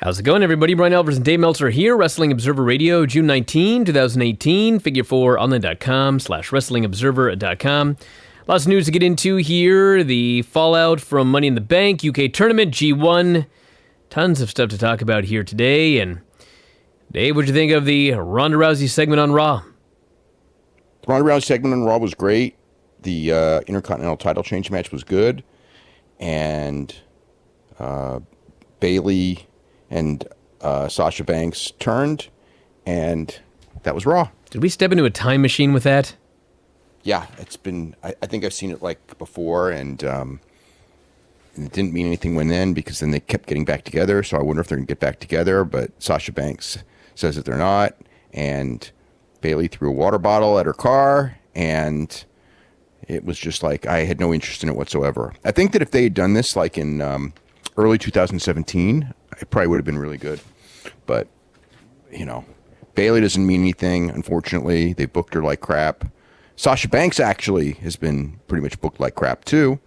How's it going, everybody? Bryan, Alvarez, and Dave Meltzer here. Wrestling Observer Radio, June 19, 2018. Figure4online.com/WrestlingObserver.com. Lots of news to get into here. The fallout from Money in the Bank, UK tournament, G-1. Tons of stuff to talk about here today. And Dave, what'd you think of the Ronda Rousey segment on Raw? The Ronda Rousey segment on Raw was great. The Intercontinental title change match was good. And Bayley and Sasha Banks turned, and that was Raw. Did we step into a time machine with that? Yeah, it's been, I think I've seen it like before, and it didn't mean anything when then, because then they kept getting back together, so I wonder if they're going to get back together, but Sasha Banks says that they're not, and Bayley threw a water bottle at her car, and it was just like, I had no interest in it whatsoever. I think that if they had done this like in early 2017, it probably would have been really good. But, you know, Bayley doesn't mean anything, unfortunately. They booked her like crap. Sasha Banks actually has been pretty much booked like crap too.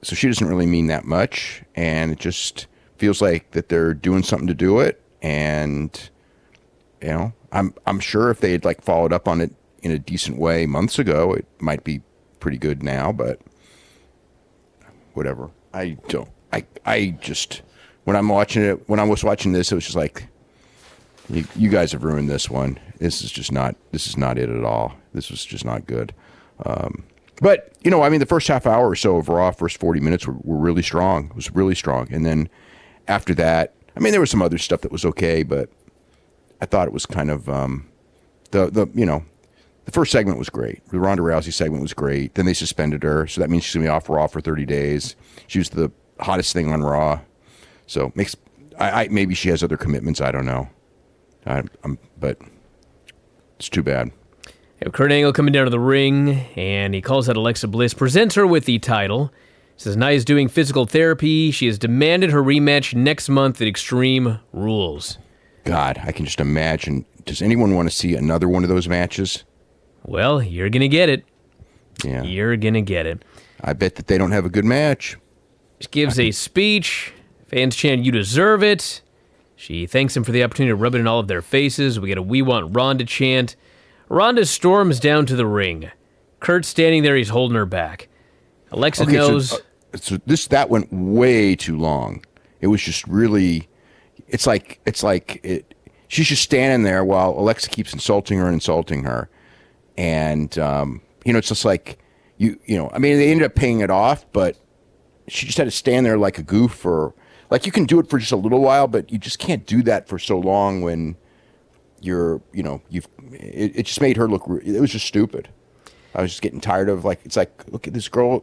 So she doesn't really mean that much. And it just feels like that they're doing something to do it. And, you know, I'm sure if they had like followed up on it in a decent way months ago, it might be pretty good now, but whatever. I just, when I was watching this, it was just like, you guys have ruined this one. This is not it at all. This was just not good. But, you know, I mean, the first half hour or so of Raw, first 40 minutes were really strong. It was really strong. And then after that, I mean, there was some other stuff that was okay, but I thought it was kind of, the first segment was great. The Ronda Rousey segment was great. Then they suspended her, so that means she's going to be off Raw for 30 days. She was the hottest thing on Raw. So maybe she has other commitments. I don't know. But it's too bad. Kurt Angle coming down to the ring, and he calls out Alexa Bliss, presents her with the title. Says Nia's doing physical therapy. She has demanded her rematch next month at Extreme Rules. God, I can just imagine. Does anyone want to see another one of those matches? Well, you're going to get it. Yeah. You're going to get it. I bet that they don't have a good match. She gives a speech. Fans chant, "You deserve it." She thanks him for the opportunity to rub it in all of their faces. We get a "We want Ronda" chant. Ronda storms down to the ring. Kurt's standing there. He's holding her back. Alexa knows. So that went way too long. It was just really. It's like she's just standing there while Alexa keeps insulting her. And, it's just like, I mean, they ended up paying it off, but she just had to stand there like a goof for, like, you can do it for just a little while, but you just can't do that for so long when you're, it just made her look, it was just stupid. I was just getting tired of, like, it's like, look at this girl's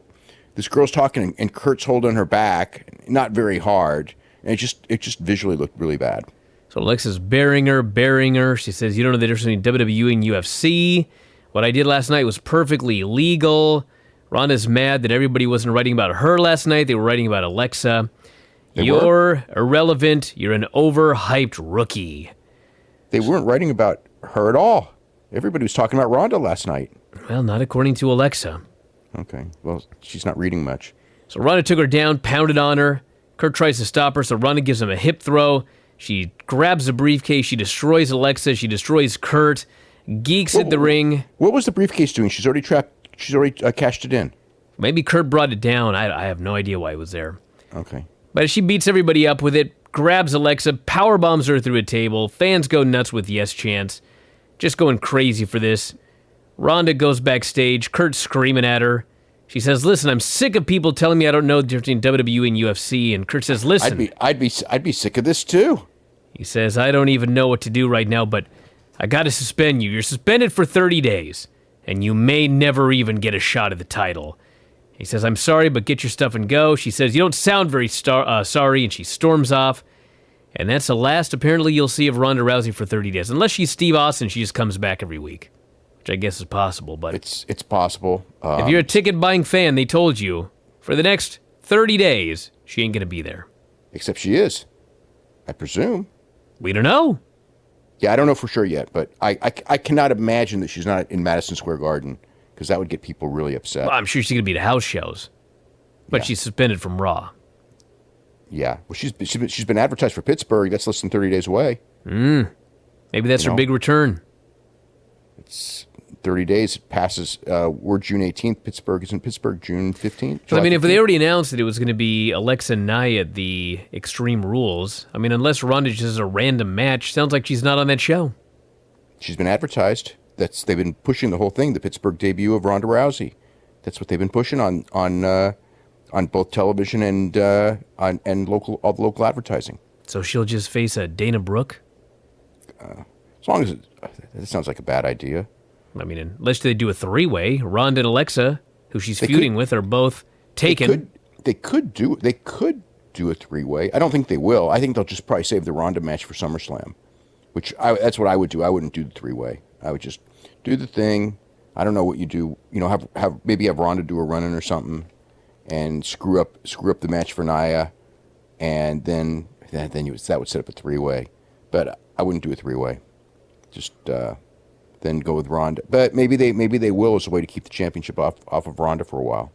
talking and Kurt's holding her back, not very hard, and it just visually looked really bad. So Alexa's bearing her. She says, "You don't know the difference between WWE and UFC. What I did last night was perfectly legal." Ronda's mad that everybody wasn't writing about her last night. They were writing about Alexa. You're irrelevant. You're an overhyped rookie. They weren't writing about her at all. Everybody was talking about Ronda last night. Well, not according to Alexa. Okay. Well, she's not reading much. So Ronda took her down, pounded on her. Kurt tries to stop her, so Ronda gives him a hip throw. She grabs the briefcase. She destroys Alexa. She destroys Kurt. Geeks at the ring. What was the briefcase doing? She's already trapped. She's already cashed it in. Maybe Kurt brought it down. I have no idea why it was there. Okay. But she beats everybody up with it, grabs Alexa, power bombs her through a table. Fans go nuts with yes chants. Just going crazy for this. Ronda goes backstage. Kurt's screaming at her. She says, "Listen, I'm sick of people telling me I don't know the difference between WWE and UFC." And Kurt says, "Listen, I'd be sick of this too." He says, "I don't even know what to do right now, but I got to suspend you. You're suspended for 30 days, and you may never even get a shot at the title." He says, "I'm sorry, but get your stuff and go." She says, "You don't sound very sorry," and she storms off. And that's the last, apparently, you'll see of Ronda Rousey for 30 days. Unless she's Steve Austin, she just comes back every week, which I guess is possible. But it's possible. If you're a ticket-buying fan, they told you, for the next 30 days, she ain't going to be there. Except she is, I presume. We don't know. Yeah, I don't know for sure yet, but I cannot imagine that she's not in Madison Square Garden, because that would get people really upset. Well, I'm sure she's going to be at house shows, but she's suspended from Raw. Yeah. Well, she's been advertised for Pittsburgh. That's less than 30 days away. Maybe that's her big return. It's 30 days. It passes. We're June 18th. Pittsburgh is in Pittsburgh June 15th. I mean, if they already announced that it was going to be Alexa Nia at the Extreme Rules, I mean, unless Ronda just has a random match, sounds like she's not on that show. She's been advertised. They've been pushing the whole thing. The Pittsburgh debut of Ronda Rousey. That's what they've been pushing on both television and all the local advertising. So she'll just face a Dana Brooke. As long as that sounds like a bad idea. I mean, unless they do a three-way, Ronda and Alexa, who she's feuding with, are both taken. They could do a three-way. I don't think they will. I think they'll just probably save the Ronda match for SummerSlam, that's what I would do. I wouldn't do the three-way. I would just do the thing. I don't know what you do. Maybe have Ronda do a run-in or something, and screw up the match for Nia, and then that would set up a three-way. But I wouldn't do a three-way. Just then go with Ronda. But maybe they will as a way to keep the championship off of Ronda for a while.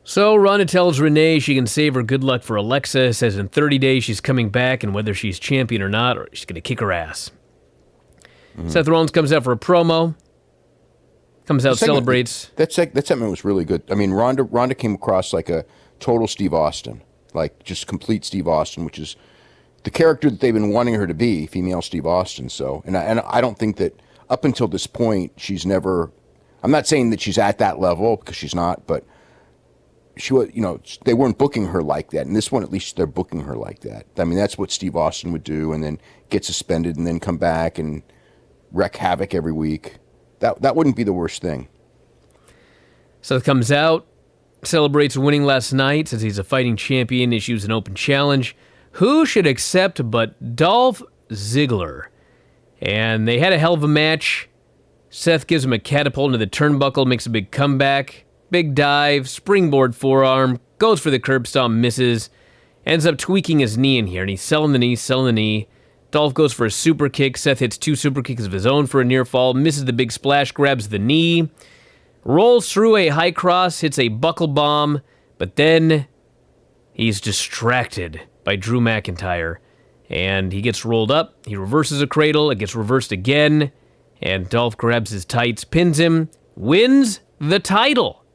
So Ronda tells Renee she can save her good luck for Alexa, says in 30 days she's coming back, and whether she's champion or not, or she's going to kick her ass. Seth Rollins comes out for a promo. Comes out, celebrates. That segment was really good. I mean, Ronda came across like a total Steve Austin, like just complete Steve Austin, which is the character that they've been wanting her to be, female Steve Austin. So, and I don't think that up until this point she's never. I'm not saying that she's at that level because she's not, but she was. They weren't booking her like that. And this one, at least, they're booking her like that. I mean, that's what Steve Austin would do, and then get suspended, and then come back and wreak havoc every week. That wouldn't be the worst thing. Seth comes out, celebrates winning last night, says he's a fighting champion, issues an open challenge. Who should accept but Dolph Ziggler? And they had a hell of a match. Seth gives him a catapult into the turnbuckle, makes a big comeback. Big dive, springboard forearm, goes for the curb stomp, misses. Ends up tweaking his knee in here, and he's selling the knee. Dolph goes for a super kick. Seth hits 2 super kicks of his own for a near fall, misses the big splash, grabs the knee, rolls through a high cross, hits a buckle bomb, but then he's distracted by Drew McIntyre, and he gets rolled up. He reverses a cradle. It gets reversed again, and Dolph grabs his tights, pins him, wins the title.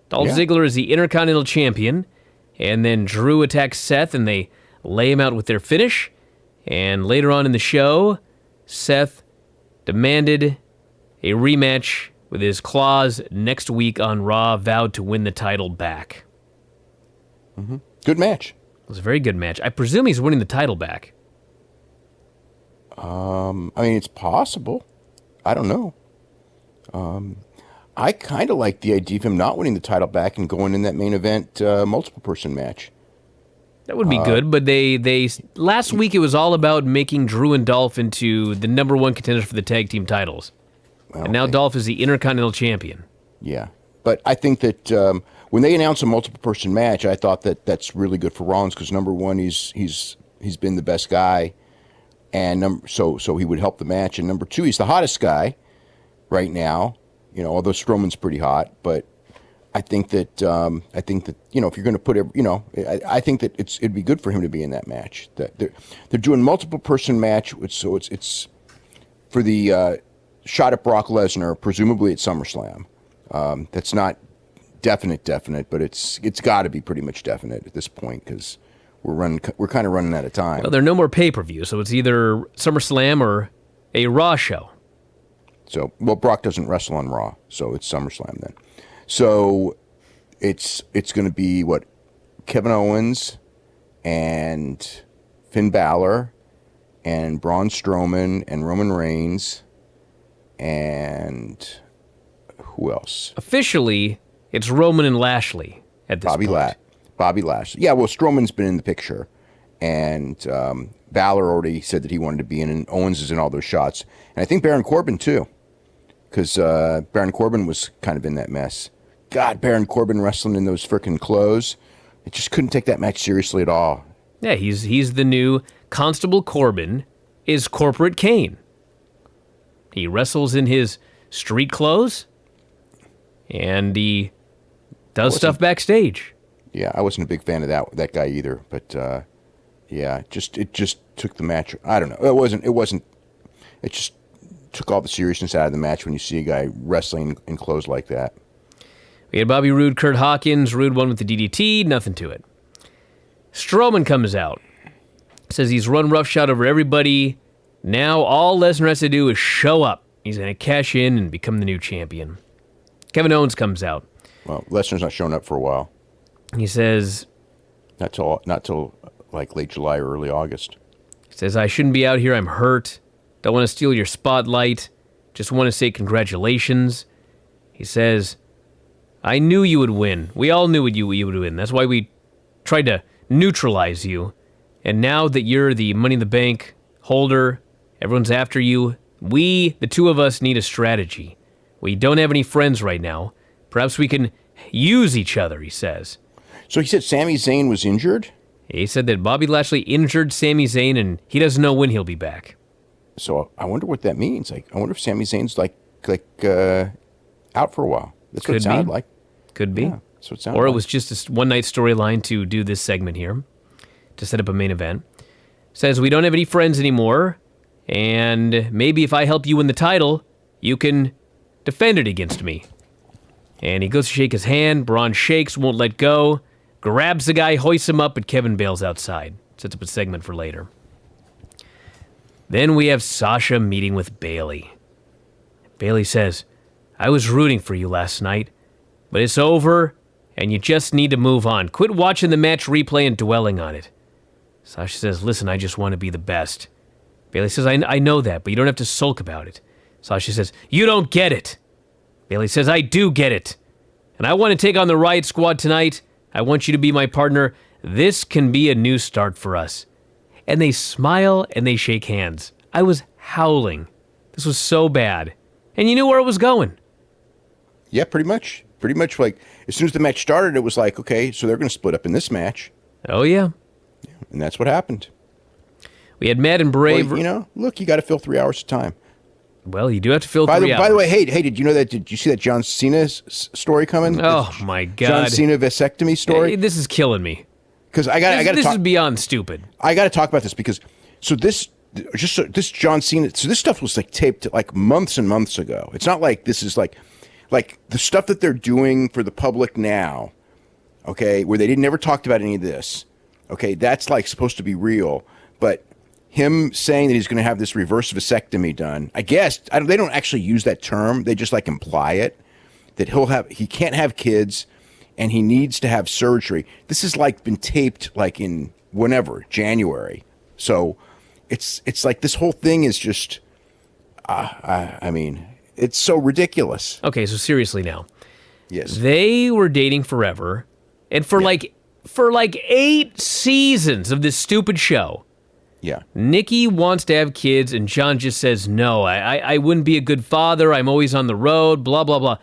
Dolph Ziggler is the Intercontinental Champion, and then Drew attacks Seth, and they lay him out with their finish. And later on in the show, Seth demanded a rematch with his claws next week on Raw, vowed to win the title back. Good match. It was a very good match. I presume he's winning the title back. I mean, it's possible. I don't know. I kind of like the idea of him not winning the title back and going in that main event multiple person match. That would be good, but they last week it was all about making Drew and Dolph into the number one contenders for the tag team titles. And now Dolph is the Intercontinental Champion. Yeah. But I think that when they announce a multiple person match, I thought that that's really good for Rollins because number one, he's been the best guy, and so he would help the match. And number two, he's the hottest guy right now. Although Strowman's pretty hot, but I think that if you're going to put I think that it'd be good for him to be in that match. That they're doing multiple person match, so it's for the shot at Brock Lesnar, presumably at SummerSlam. That's not definite, but it's got to be pretty much definite at this point because we're kind of running out of time. Well, there are no more pay-per-view, so it's either SummerSlam or a Raw show. So, Brock doesn't wrestle on Raw, so it's SummerSlam then. So it's going to be Kevin Owens and Finn Balor and Braun Strowman and Roman Reigns and who else? Officially, it's Roman and Lashley at this point. Bobby Lashley. Yeah, Strowman's been in the picture, and Balor already said that he wanted to be in, and Owens is in all those shots, and I think Baron Corbin too, because Baron Corbin was kind of in that mess. God, Baron Corbin wrestling in those frickin' clothes. It just couldn't take that match seriously at all. Yeah, he's the new Constable Corbin is Corporate Kane. He wrestles in his street clothes, and he does stuff backstage. Yeah, I wasn't a big fan of that guy either. But yeah, it just took the match. I don't know. It wasn't. It just took all the seriousness out of the match when you see a guy wrestling in clothes like that. We had Bobby Roode, Kurt Hawkins. Roode won with the DDT. Nothing to it. Strowman comes out. Says he's run roughshod over everybody. Now all Lesnar has to do is show up. He's going to cash in and become the new champion. Kevin Owens comes out. Well, Lesnar's not showing up for a while. He says... Not till like late July or early August. He says, I shouldn't be out here. I'm hurt. Don't want to steal your spotlight. Just want to say congratulations. He says, I knew you would win. We all knew you would win. That's why we tried to neutralize you. And now that you're the Money in the Bank holder, everyone's after you. We, the two of us, need a strategy. We don't have any friends right now. Perhaps we can use each other, he says. So he said Sami Zayn was injured? He said that Bobby Lashley injured Sami Zayn and he doesn't know when he'll be back. So I wonder what that means. Like, I wonder if Sami Zayn's like out for a while. That's what it sounded like. Could be. Yeah, that's what it sounded or it like. was just a one-night storyline to do this segment here, to set up a main event. Says, we don't have any friends anymore, and maybe if I help you win the title, you can defend it against me. And he goes to shake his hand. Braun shakes, won't let go, grabs the guy, hoists him up, and Kevin bails outside. Sets up a segment for later. Then we have Sasha meeting with Bayley. Bayley says, I was rooting for you last night, but it's over, and you just need to move on. Quit watching the match replay and dwelling on it. Sasha says, listen, I just want to be the best. Bayley says, I know that, but you don't have to sulk about it. Sasha says, you don't get it. Bayley says, I do get it. And I want to take on the Riot Squad tonight. I want you to be my partner. This can be a new start for us. And they smile and they shake hands. I was howling. This was so bad. And you knew where it was going. Yeah, pretty much. Pretty much like, as soon as the match started, it was like, okay, so they're going to split up in this match. Oh, yeah. And that's what happened. We had Matt and Bray. Well, look, you got to fill 3 hours of time. Well, you do have to fill 3 hours. By the way, hey, did you know that? Did you see that John Cena story coming? Oh, my God. John Cena vasectomy story? Hey, this is killing me. Because I got to talk. This is beyond stupid. I got to talk about this because, this John Cena, so this stuff was like taped like months and months ago. It's not like this is like the stuff that they're doing for the public now, okay, where they never talked about any of this. Okay, that's like supposed to be real, but him saying that he's going to have this reverse vasectomy done, I guess they don't actually use that term. They just like imply it, that he can't have kids and he needs to have surgery. This has like been taped like in whenever, January. So it's like this whole thing is just, I mean, it's so ridiculous. Okay, so seriously now. Yes. They were dating forever, and for like 8 seasons of this stupid show. Yeah. Nikki wants to have kids, and John just says, no, I wouldn't be a good father. I'm always on the road, blah, blah, blah.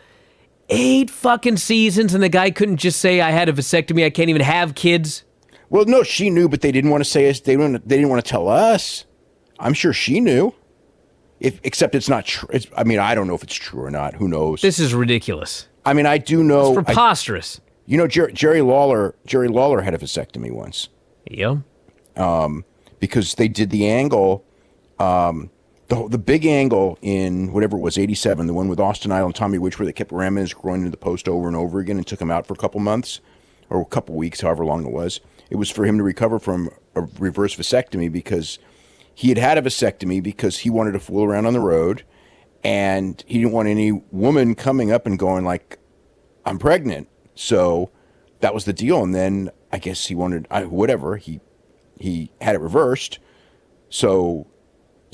8 fucking seasons, and the guy couldn't just say, I had a vasectomy, I can't even have kids? Well, no, she knew, but they didn't want to say it. They didn't want to tell us. I'm sure she knew. Except it's not true. I mean, I don't know if it's true or not. Who knows? This is ridiculous. I mean, I do know. It's preposterous. Jerry Lawler had a vasectomy once. Yeah. Because they did the angle, the big angle in whatever it was, 87, the one with Austin Idol and Tommy Rich, where they kept ramming his groin into the post over and over again and took him out for a couple months or a couple weeks, however long it was. It was for him to recover from a reverse vasectomy because he had a vasectomy because he wanted to fool around on the road and he didn't want any woman coming up and going like, I'm pregnant. So that was the deal. And then I guess he wanted, whatever, he had it reversed. So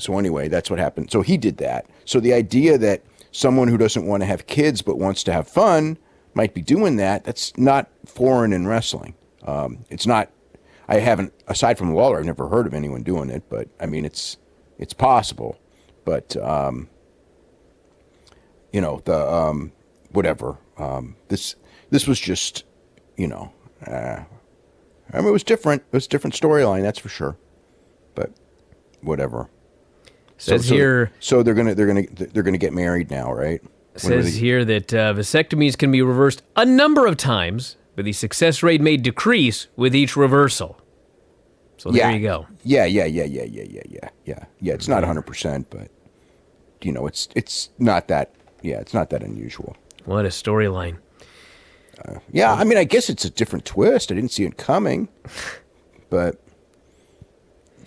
anyway, that's what happened. So he did that. So the idea that someone who doesn't want to have kids but wants to have fun might be doing that, that's not foreign in wrestling. It's not, I haven't, aside from Lawler, I've never heard of anyone doing it, but I mean, it's possible. But, whatever. This was just, I mean, it was different. It was a different storyline, that's for sure. But whatever. Says here. So they're gonna get married now, right? Says here that vasectomies can be reversed a number of times, but the success rate may decrease with each reversal. So there you go. Yeah. It's not 100%, but it's not that. Yeah, it's not that unusual. What a storyline. Yeah, I mean, I guess it's a different twist. I didn't see it coming, but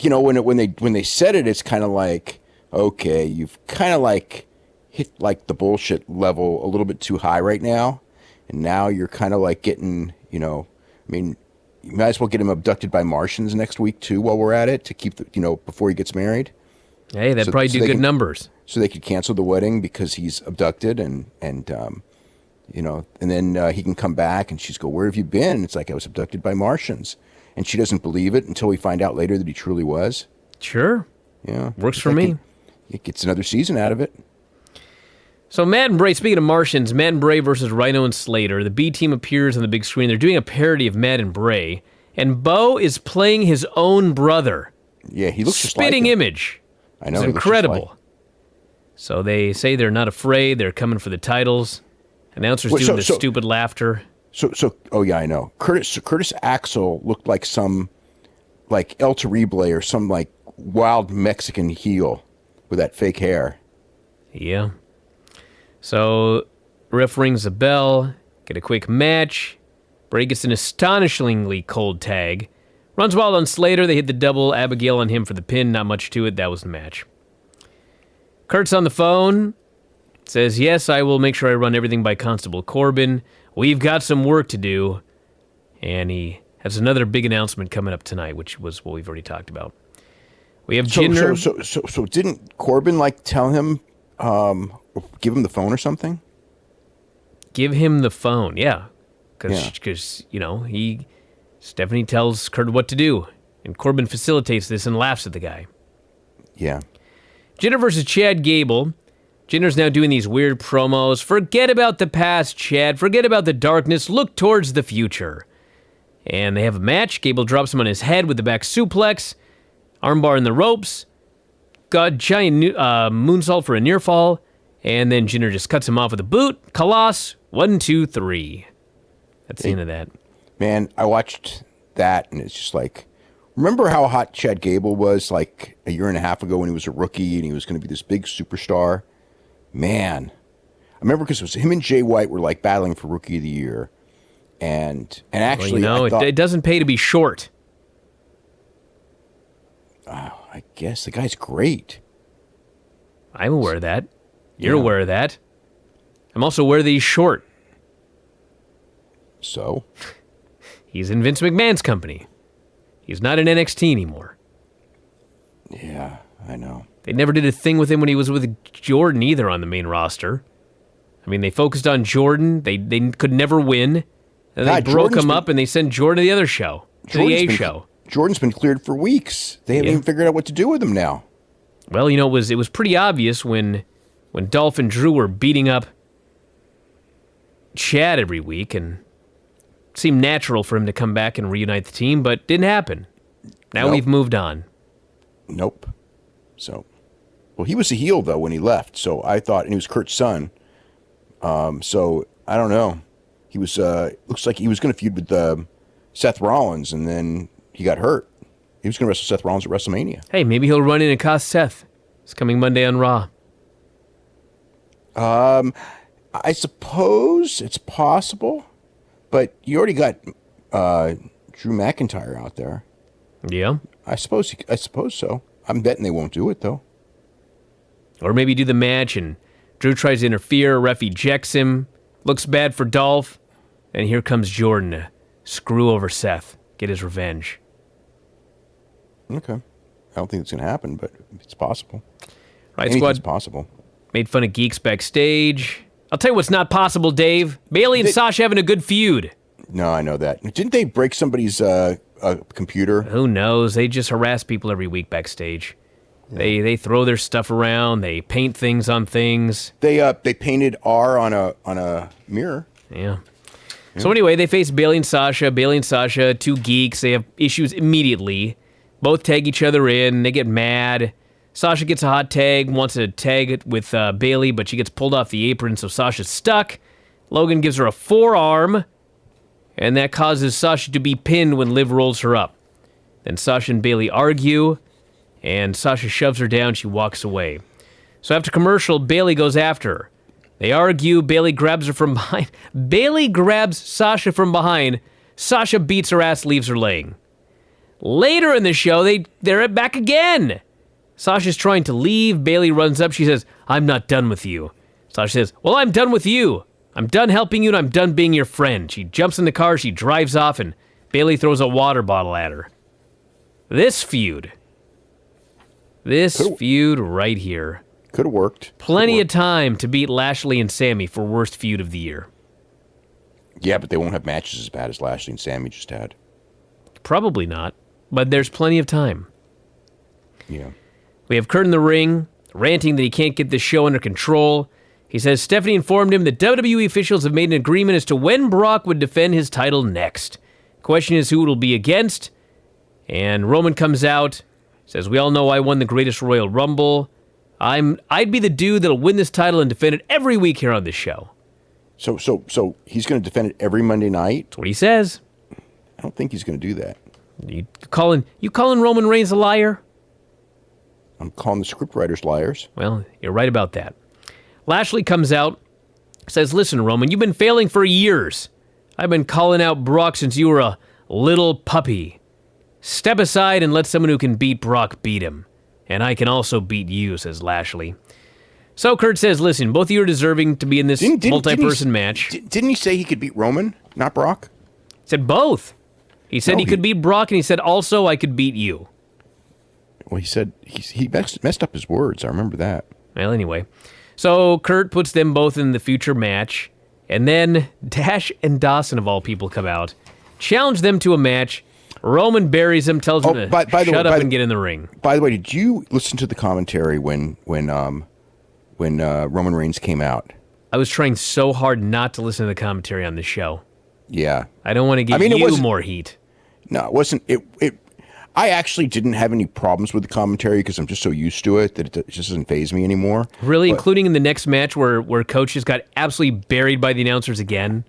when they said it, it's kind of like, okay, you've kind of like hit like the bullshit level a little bit too high right now, and now you're kind of like getting, I mean, you might as well get him abducted by Martians next week too while we're at it to keep before he gets married. Hey, that'd probably do good numbers. So they could cancel the wedding because he's abducted and then he can come back and she's go, where have you been? And it's like, I was abducted by Martians. And she doesn't believe it until we find out later that he truly was. Sure. Yeah. Works for me. It gets another season out of it. So Matt and Bray, speaking of Martians, Matt and Bray versus Rhino and Slater. The B team appears on the big screen. They're doing a parody of Matt and Bray. And Bo is playing his own brother. Yeah, he looks just like spitting him. image. I know. It's incredible. So they say they're not afraid. They're coming for the titles. Announcers doing this stupid laughter. Oh yeah, I know. Curtis Axel looked like some, like El Terrible or some like wild Mexican heel with that fake hair. Yeah. So ref rings a bell. Get a quick match. Bray gets an astonishingly cold tag. Runs wild on Slater. They hit the double Abigail on him for the pin. Not much to it. That was the match. Kurt's on the phone. Says, yes, I will make sure I run everything by Constable Corbin. We've got some work to do. And he has another big announcement coming up tonight, which was what we've already talked about. We have Jinder. So didn't Corbin tell him, give him the phone or something? Give him the phone, yeah. Because Stephanie tells Kurt what to do. And Corbin facilitates this and laughs at the guy. Yeah. Jinder versus Chad Gable. Jinder's now doing these weird promos. Forget about the past, Chad. Forget about the darkness. Look towards the future. And they have a match. Gable drops him on his head with the back suplex. Armbar in the ropes. Got giant moonsault for a near fall. And then Jinder just cuts him off with a boot. Kalash. 1, 2, 3. That's the end of that. Man, I watched that and it's just like, remember how hot Chad Gable was like a year and a half ago when he was a rookie and he was going to be this big superstar? Man, I remember because it was him and Jay White were like battling for Rookie of the Year, and actually, it doesn't pay to be short. Oh, I guess the guy's great. I'm aware of that. You're aware of that. I'm also aware that he's short. So? He's in Vince McMahon's company. He's not in NXT anymore. Yeah, I know. They never did a thing with him when he was with Jordan either on the main roster. I mean, they focused on Jordan. They could never win. And they broke him up and they sent Jordan to the other show, to the A show. Jordan's been cleared for weeks. They haven't even figured out what to do with him now. Well, it was pretty obvious when Dolph and Drew were beating up Chad every week, and it seemed natural for him to come back and reunite the team, but didn't happen. Now we've moved on. Nope. So, well, he was a heel though when he left. So I thought, and he was Kurt's son. So I don't know. He was. Looks like he was going to feud with Seth Rollins, and then he got hurt. He was going to wrestle Seth Rollins at WrestleMania. Hey, maybe he'll run in and cost Seth. It's coming Monday on Raw. I suppose it's possible, but you already got Drew McIntyre out there. Yeah. I suppose so. I'm betting they won't do it, though. Or maybe do the match and Drew tries to interfere, ref ejects him, looks bad for Dolph, and here comes Jordan to screw over Seth, get his revenge. Okay. I don't think it's going to happen, but it's possible. Right, Anything's Squad possible. Made fun of geeks backstage. I'll tell you what's not possible, Dave. Bailey and Sasha having a good feud. No, I know that. Didn't they break somebody's computer? Who knows? They just harass people every week backstage. Yeah. They throw their stuff around. They paint things on things. They painted R on a mirror. Yeah. So anyway, they face Bailey and Sasha. Bailey and Sasha, two geeks. They have issues immediately. Both tag each other in. They get mad. Sasha gets a hot tag, wants to tag it with Bailey, but she gets pulled off the apron, so Sasha's stuck. Logan gives her a forearm, and that causes Sasha to be pinned when Liv rolls her up. Then Sasha and Bayley argue, and Sasha shoves her down. She walks away. So after commercial, Bayley goes after her. They argue. Bayley grabs her from behind. Bayley grabs Sasha from behind. Sasha beats her ass, leaves her laying. Later in the show, they're back again. Sasha's trying to leave. Bayley runs up. She says, "I'm not done with you." Sasha says, "Well, I'm done with you. I'm done helping you, and I'm done being your friend." She jumps in the car. She drives off, and Bayley throws a water bottle at her. This feud right here. Could have worked. Plenty of time to beat Lashley and Sammy for worst feud of the year. Yeah, but they won't have matches as bad as Lashley and Sammy just had. Probably not, but there's plenty of time. Yeah. We have Kurt in the ring, ranting that he can't get this show under control. He says Stephanie informed him that WWE officials have made an agreement as to when Brock would defend his title next. Question is who it'll be against. And Roman comes out, says, "We all know I won the greatest Royal Rumble. I'd be the dude that'll win this title and defend it every week here on this show." So he's going to defend it every Monday night? That's what he says. I don't think he's going to do that. You calling Roman Reigns a liar? I'm calling the scriptwriters liars. Well, you're right about that. Lashley comes out, says, "Listen, Roman, you've been failing for years. I've been calling out Brock since you were a little puppy. Step aside and let someone who can beat Brock beat him. And I can also beat you," says Lashley. So Kurt says, "Listen, both of you are deserving to be in this multi-person match." Didn't he say he could beat Roman, not Brock? He said both. He said he could beat Brock, and he said also I could beat you. Well, he said he messed up his words. I remember that. Well, anyway. So Kurt puts them both in the future match, and then Dash and Dawson, of all people, come out, challenge them to a match. Roman buries him, tells him to shut up and get in the ring. By the way, did you listen to the commentary when Roman Reigns came out? I was trying so hard not to listen to the commentary on this show. Yeah. I don't want to give you more heat. No, it wasn't. I actually didn't have any problems with the commentary because I'm just so used to it that it just doesn't faze me anymore. Really? But, including in the next match where Coach just got absolutely buried by the announcers again?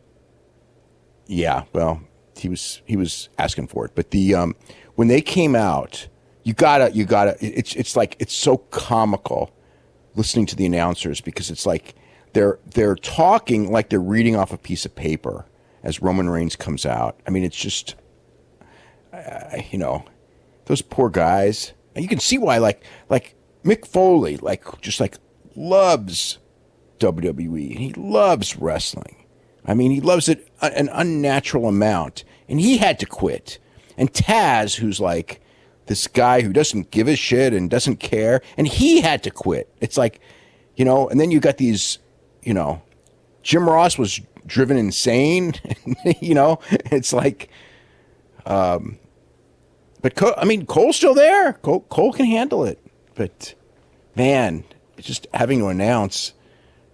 Yeah, well, he was asking for it. But when they came out, you gotta it's like it's so comical listening to the announcers because it's like they're talking like they're reading off a piece of paper as Roman Reigns comes out. I mean, it's just those poor guys. And you can see why like Mick Foley just loves WWE and he loves wrestling. I mean, he loves it an unnatural amount, and he had to quit. And Taz, who's like this guy who doesn't give a shit and doesn't care, and he had to quit. It's like, and then you got these, Jim Ross was driven insane, it's like, but Cole's still there. Cole can handle it, but man, it's just having to announce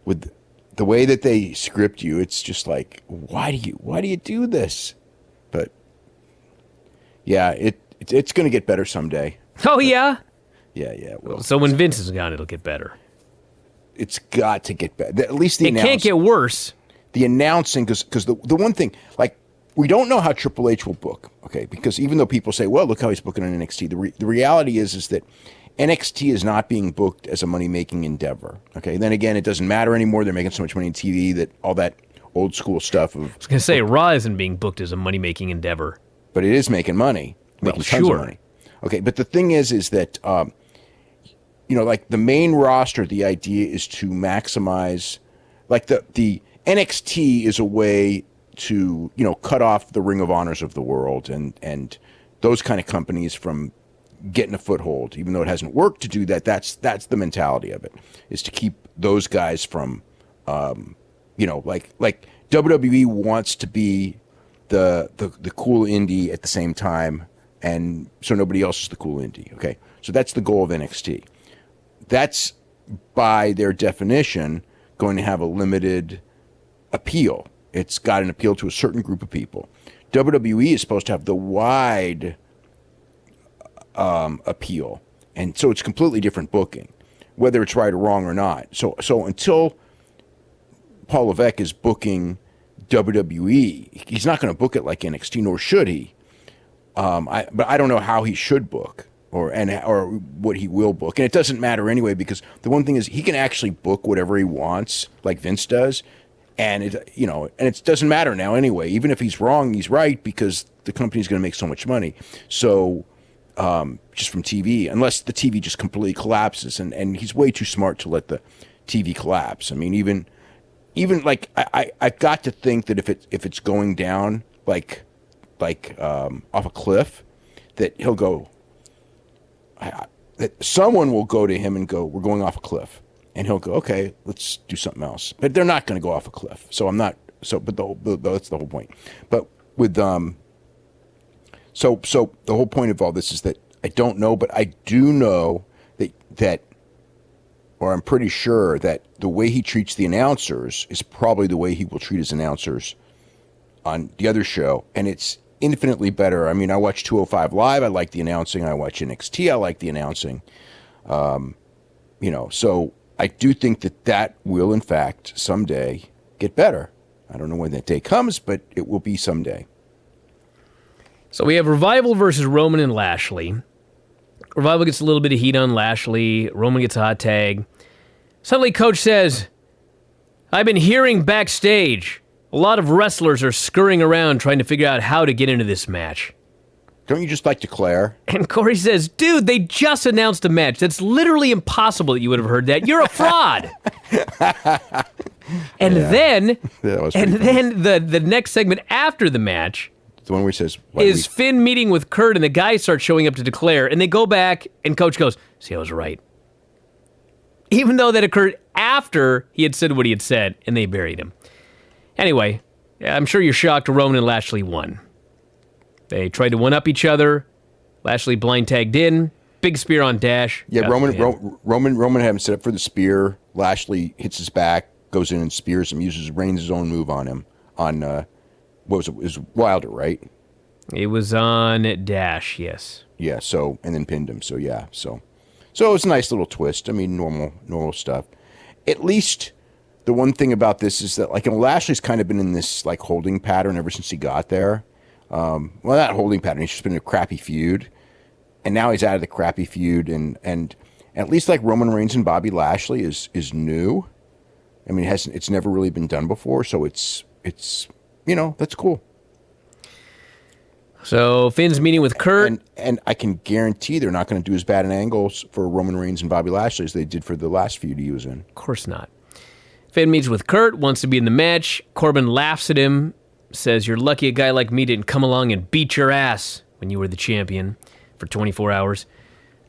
with the way that they script you, it's just like, why do you do this? But yeah, it's going to get better someday. Oh yeah, yeah, it will. So when Vince is gone, it'll get better. It's got to get better. At least it can't get worse. The announcing, because the one thing, we don't know how Triple H will book, okay? Because even though people say, well, look how he's booking on NXT, the reality is that NXT is not being booked as a money-making endeavor, okay? Then again, it doesn't matter anymore. They're making so much money on TV that all that old school stuff of... I was going to say, Raw isn't being booked as a money-making endeavor. But it is making money. Making tons of money. Okay, but the thing is that, the main roster, the idea is to maximize... the NXT is a way to, cut off the Ring of Honors of the world and those kind of companies from getting a foothold, even though it hasn't worked to do that. That's the mentality of it, is to keep those guys from, like WWE wants to be the cool indie at the same time, and so nobody else is the cool indie. Okay, so that's the goal of NXT. That's by their definition going to have a limited appeal. It's got an appeal to a certain group of people. WWE is supposed to have the wide appeal, and so it's completely different booking, whether it's right or wrong or not. So until Paul Levesque is booking WWE. He's not going to book it like NXT, nor should he. But I don't know how he should book or what he will book. And it doesn't matter anyway, because the one thing is he can actually book whatever he wants, like Vince does. And it doesn't matter now anyway. Even if he's wrong, he's right, because the company's going to make so much money. So just from TV, unless the TV just completely collapses, and he's way too smart to let the TV collapse. I mean, even like I've got to think that if it's going down like off a cliff, that he'll go. That someone will go to him and go, "We're going off a cliff," and he'll go, "Okay, let's do something else." But they're not going to go off a cliff. So I'm not. So, but that's the whole point. But with so the whole point of all this is that I don't know, but I do know that, or I'm pretty sure that the way he treats the announcers is probably the way he will treat his announcers on the other show, and it's infinitely better. I mean, I watch 205 Live. I like the announcing. I watch NXT. I like the announcing. So I do think that will, in fact, someday get better. I don't know when that day comes, but it will be someday. So we have Revival versus Roman and Lashley. Revival gets a little bit of heat on Lashley. Roman gets a hot tag. Suddenly, Coach says, "I've been hearing backstage a lot of wrestlers are scurrying around trying to figure out how to get into this match." Don't you just like declare? And Corey says, "Dude, they just announced a match. That's literally impossible that you would have heard that. You're a fraud." And then the next segment after the match, the one where he says, is Finn meeting with Kurt, and the guys start showing up to declare, and they go back, and Coach goes, "See, I was right." Even though that occurred after he had said what he had said, and they buried him. Anyway, I'm sure you're shocked Roman and Lashley won. They tried to one-up each other. Lashley blind tagged in. Big spear on Dash. Yeah, Roman had him set up for the spear. Lashley hits his back, goes in and spears him, uses Reigns' own move on him. On, what was it? It was Wilder, right? It was on Dash, yes. Yeah, and then pinned him, yeah. So it was a nice little twist. I mean, normal stuff. At least the one thing about this is that, like, Lashley's kind of been in this, like, holding pattern ever since he got there. Well, not holding pattern. He's just been in a crappy feud. And now he's out of the crappy feud. And at least, like, Roman Reigns and Bobby Lashley is new. I mean, it's never really been done before. So it's that's cool. So Finn's meeting with Kurt. And I can guarantee they're not going to do as bad an angles for Roman Reigns and Bobby Lashley as they did for the last feud he was in. Of course not. Finn meets with Kurt, wants to be in the match. Corbin laughs at him, says, "You're lucky a guy like me didn't come along and beat your ass when you were the champion for 24 hours.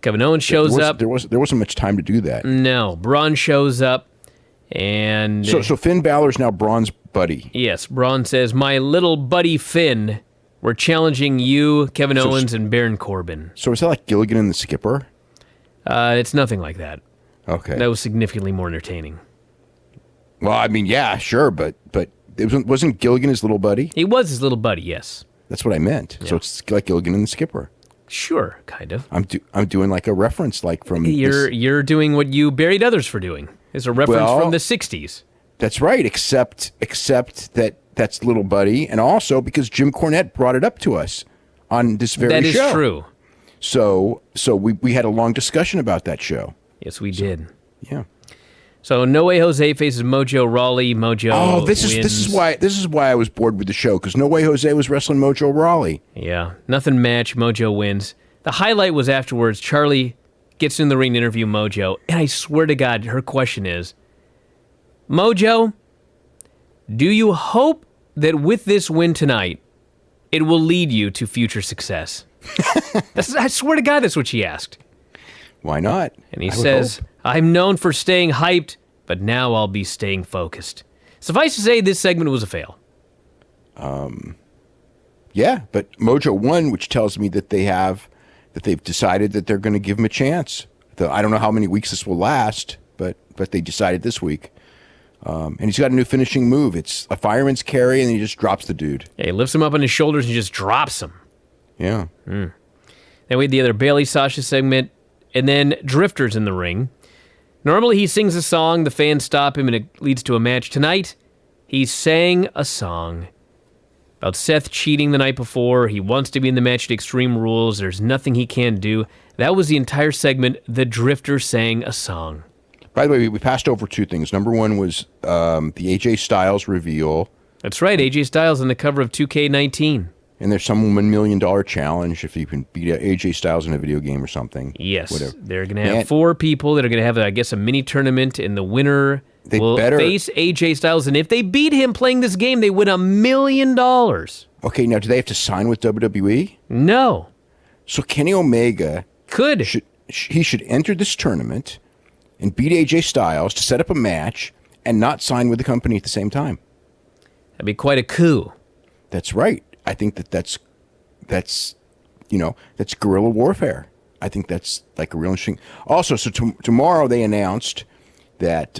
Kevin Owens shows up. There wasn't much time to do that. No. Braun shows up, and... So Finn Balor's now Braun's buddy. Yes. Braun says, "My little buddy Finn, we're challenging you, Kevin Owens, and Baron Corbin." So is that like Gilligan and the Skipper? It's nothing like that. Okay. That was significantly more entertaining. Well, I mean, yeah, sure, but it wasn't Gilligan his little buddy? He was his little buddy, yes. That's what I meant. Yeah. So it's like Gilligan and the Skipper. Sure, kind of. I'm doing like a reference, like from. You're doing what you buried others for doing. It's a reference from the '60s. That's right, except that that's little buddy, and also because Jim Cornette brought it up to us on this very show. That is true. So we had a long discussion about that show. Yes, we did. Yeah. So No Way Jose faces Mojo Rawley. Mojo this is why I was bored with the show, because No Way Jose was wrestling Mojo Rawley. Yeah, nothing match. Mojo wins. The highlight was afterwards. Charlie gets in the ring to interview Mojo, and I swear to God, her question is, "Mojo, do you hope that with this win tonight, it will lead you to future success?" I swear to God, that's what she asked. Why not? And he says, "I'm known for staying hyped, but now I'll be staying focused." Suffice to say, this segment was a fail. Yeah, but Mojo won, which tells me that they've decided that they're going to give him a chance. I don't know how many weeks this will last, but they decided this week. And he's got a new finishing move. It's a fireman's carry, and he just drops the dude. Yeah, he lifts him up on his shoulders and just drops him. Yeah. Then we had the other Bailey-Sasha segment. And then Drifter's in the ring. Normally he sings a song, the fans stop him, and it leads to a match. Tonight, He sang a song about Seth cheating the night before. He wants to be in the match at Extreme Rules. There's nothing he can't do. That was the entire segment. The Drifter sang a song. By the way, we passed over two things. Number one was the AJ Styles reveal. That's right, AJ Styles on the cover of 2K19. And there's some $1 million challenge if you can beat AJ Styles in a video game or something. Yes, whatever. They're going to have 4 people that are going to have, I guess, a mini tournament, and the winner will face AJ Styles. And if they beat him playing this game, they win $1 million. Okay, now do they have to sign with WWE? No. So Kenny Omega should enter this tournament and beat AJ Styles to set up a match and not sign with the company at the same time. That'd be quite a coup. That's right. I think that's guerrilla warfare. I think that's like a real interesting. Also, so tomorrow they announced that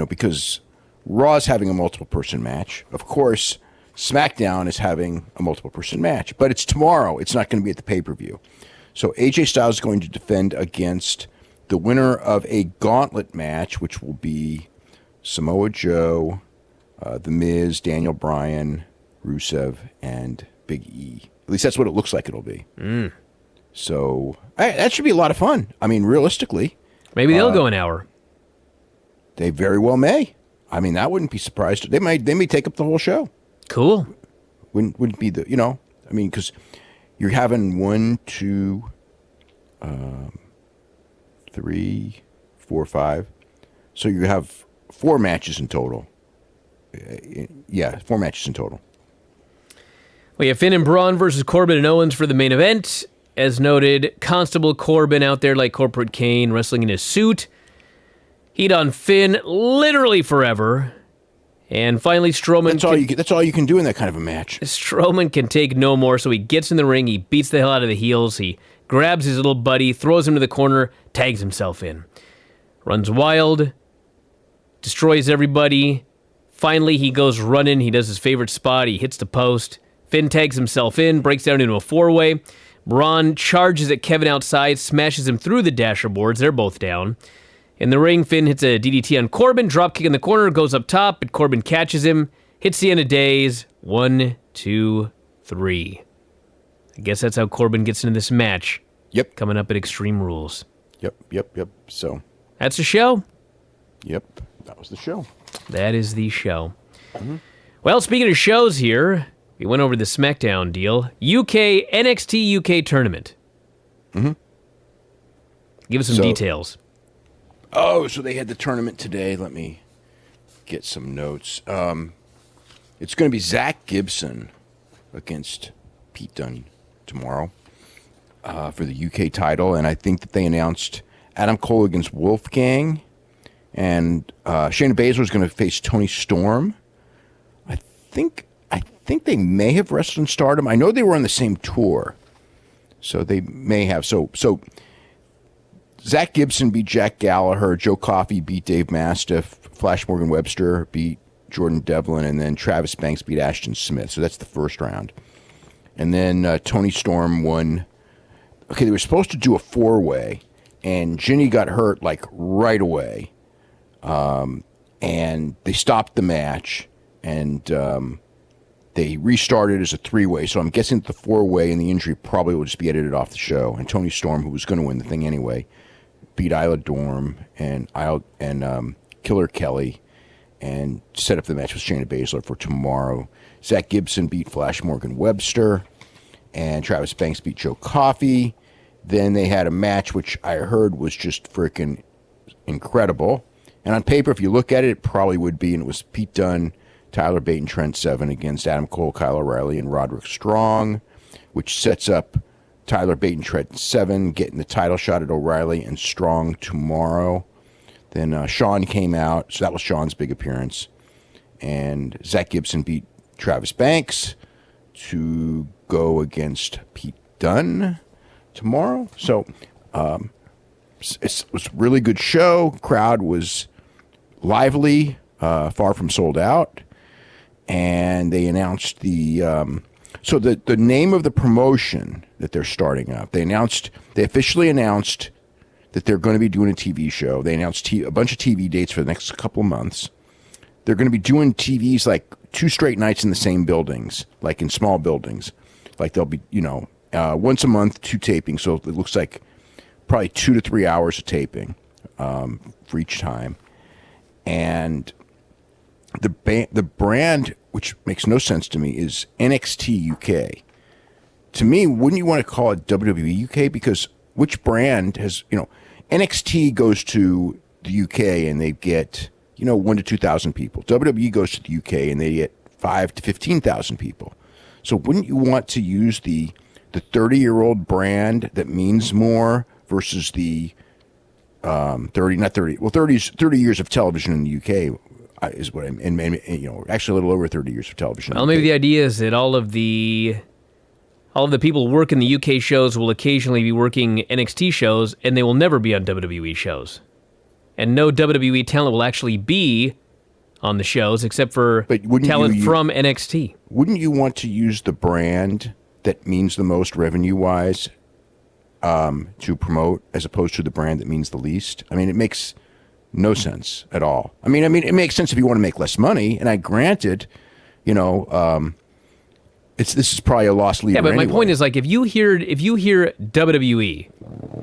because Raw's having a multiple person match. Of course, SmackDown is having a multiple person match, but it's tomorrow. It's not going to be at the pay-per-view. So AJ Styles is going to defend against the winner of a gauntlet match, which will be Samoa Joe, The Miz, Daniel Bryan, Rusev, and Big E. At least that's what it looks like it'll be. So that should be a lot of fun. I mean, realistically. Maybe they'll go an hour. They very well may. I mean, that wouldn't be surprised. They may take up the whole show. Cool. Wouldn't be because you're having 1, 2, 3, 4, 5. So you have 4 matches in total. 4 matches in total. We have Finn and Braun versus Corbin and Owens for the main event. As noted, Constable Corbin out there like Corporate Kane, wrestling in his suit. Heat on Finn literally forever. And finally, Strowman... That's all you can do in that kind of a match. Strowman can take no more, so he gets in the ring, he beats the hell out of the heels, he grabs his little buddy, throws him to the corner, tags himself in. Runs wild, destroys everybody. Finally, he goes running, he does his favorite spot, he hits the post. Finn tags himself in, breaks down into a 4-way. Braun charges at Kevin outside, smashes him through the dasher boards. They're both down. In the ring, Finn hits a DDT on Corbin, dropkick in the corner, goes up top, but Corbin catches him, hits the end of days. 1, 2, 3. I guess that's how Corbin gets into this match. Yep. Coming up at Extreme Rules. Yep. So. That's the show. Yep. That was the show. That is the show. Mm-hmm. Well, speaking of shows here, we went over the SmackDown deal. NXT UK tournament. Mm-hmm. Give us some details. Oh, so they had the tournament today. Let me get some notes. It's going to be Zach Gibson against Pete Dunne tomorrow for the UK title. And I think that they announced Adam Cole against Wolfgang. And Shayna Baszler is going to face Toni Storm. I think they may have wrestled in Stardom. I know they were on the same tour, so they may have. So Zach Gibson beat Jack Gallagher. Joe Coffey beat Dave Mastiff. Flash Morgan Webster beat Jordan Devlin, and then Travis Banks beat Ashton Smith. So that's the first round. And then Toni Storm won. Okay, they were supposed to do a 4-way, and Ginny got hurt like right away. And they stopped the match, and they restarted as a 3-way. So I'm guessing that the 4-way and the injury probably will just be edited off the show. And Toni Storm, who was going to win the thing anyway, beat Isla Dorm and Killer Kelly, and set up the match with Shayna Baszler for tomorrow. Zach Gibson beat Flash Morgan Webster, and Travis Banks beat Joe Coffey. Then they had a match which I heard was just freaking incredible. And on paper, if you look at it, it probably would be. And it was Pete Dunne, Tyler Bate, and Trent Seven against Adam Cole, Kyle O'Reilly, and Roderick Strong, which sets up Tyler Bate and Trent Seven getting the title shot at O'Reilly and Strong tomorrow. Then Sean came out, so that was Sean's big appearance. And Zach Gibson beat Travis Banks to go against Pete Dunne tomorrow. So it was a really good show. Crowd was lively, far from sold out. And they announced the name of the promotion that they're starting up. They officially announced that they're going to be doing a TV show. They announced a bunch of TV dates for the next couple of months. they're going to be doing TVs like 2 straight nights in the same buildings, like in small buildings. Like they'll be, once a month, 2 tapings. So it looks like probably 2 to 3 hours of taping for each time. And the brand, which makes no sense to me, is NXT UK. To me, wouldn't you want to call it WWE UK? Because which brand has, NXT goes to the UK and they get, 1,000 to 2,000 people. WWE goes to the UK and they get 5,000 to 15,000 people. So wouldn't you want to use the 30-year-old brand that means more versus the 30 years of television in the UK is what actually a little over 30 years of television. Well, maybe the idea is that all of the people who work in the UK shows will occasionally be working NXT shows, and they will never be on WWE shows. And no WWE talent will actually be on the shows except for talent from NXT. Wouldn't you want to use the brand that means the most revenue-wise to promote as opposed to the brand that means the least? I mean, it makes no sense at all. I mean, it makes sense if you want to make less money, and I granted, this is probably a lost leader. Yeah, but anyway. my point is, like, if you hear WWE,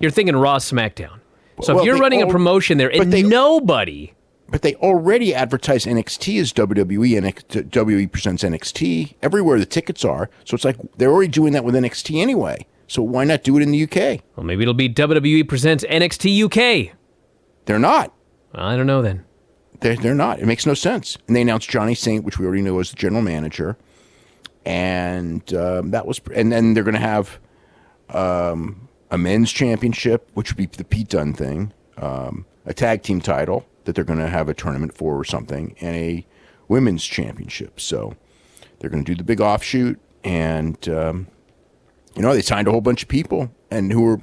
you're thinking Raw, SmackDown. So if you're running a promotion there and nobody... But they already advertise NXT as WWE, and WWE presents NXT everywhere the tickets are. So it's like they're already doing that with NXT anyway. So why not do it in the UK? Well, maybe it'll be WWE presents NXT UK. They're not. Well, I don't know then. They're not. It makes no sense. And they announced Johnny Saint, which we already know was the general manager. And that was, and then they're going to have a men's championship, which would be the Pete Dunne thing, a tag team title that they're going to have a tournament for or something, and a women's championship. So they're going to do the big offshoot, and they signed a whole bunch of people, and who were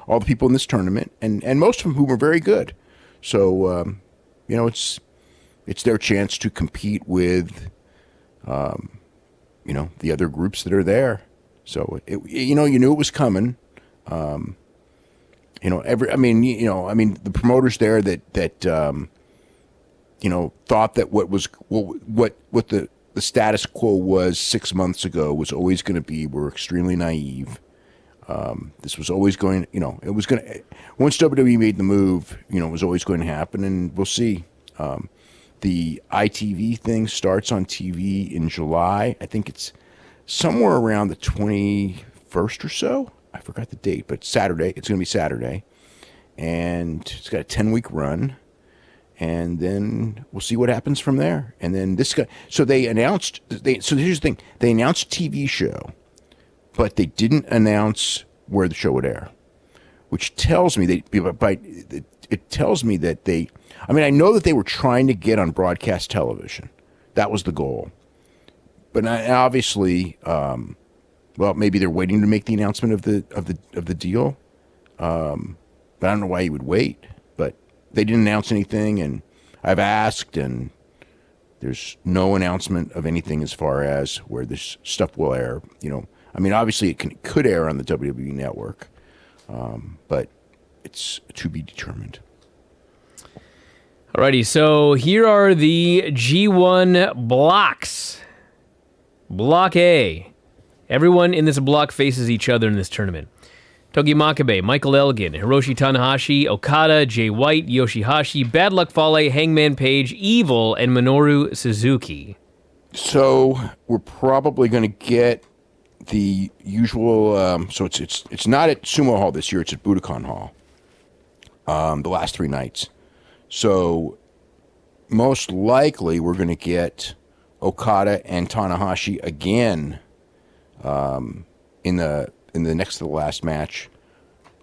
all the people in this tournament, and most of them who were very good. So it's their chance to compete with the other groups that are there. So you knew it was coming. The promoters there that thought that what the status quo was 6 months ago was always going to be, were extremely naive. This was always going, it was going to, once WWE made the move, it was always going to happen, and we'll see. The ITV thing starts on TV in July. I think it's somewhere around the 21st or so. I forgot the date, but Saturday. It's going to be Saturday. And it's got a 10-week run. And then we'll see what happens from there. And then this guy, so here's the thing. They announced a TV show, but they didn't announce where the show would air, which tells me that I know that they were trying to get on broadcast television. That was the goal. But obviously, maybe they're waiting to make the announcement of the deal. But I don't know why you would wait. But they didn't announce anything, and I've asked, and there's no announcement of anything as far as where this stuff will air. Obviously it could air on the WWE network, but it's to be determined. Alrighty, so here are the G1 blocks. Block A. Everyone in this block faces each other in this tournament. Togi Makabe, Michael Elgin, Hiroshi Tanahashi, Okada, Jay White, Yoshihashi, Bad Luck Fale, Hangman Page, Evil, and Minoru Suzuki. So we're probably going to get the usual. So it's not at Sumo Hall this year. It's at Budokan Hall. The last 3 nights. So most likely we're going to get Okada and Tanahashi again in the next to the last match,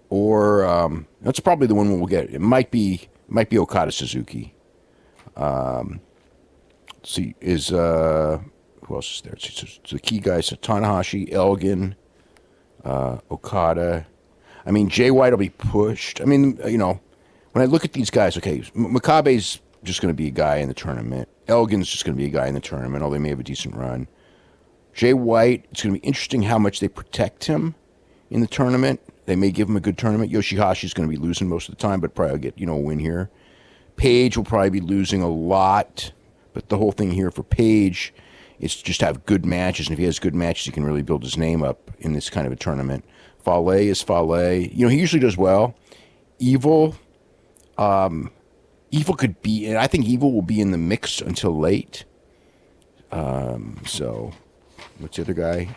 or that's probably the one we'll get. It might be Okada Suzuki. See, who else is there? It's the key guys: so Tanahashi, Elgin, Okada. Jay White will be pushed. When I look at these guys, okay, Makabe's just going to be a guy in the tournament. Elgin's just going to be a guy in the tournament, although they may have a decent run. Jay White, it's going to be interesting how much they protect him in the tournament. They may give him a good tournament. Yoshihashi's going to be losing most of the time, but probably get, a win here. Page will probably be losing a lot, But the whole thing here for Page is just to have good matches, and if he has good matches, he can really build his name up in this kind of a tournament. Fale is Fale. You know, he usually does well. Evil could be, and I think Evil will be in the mix until late. So, what's the other guy?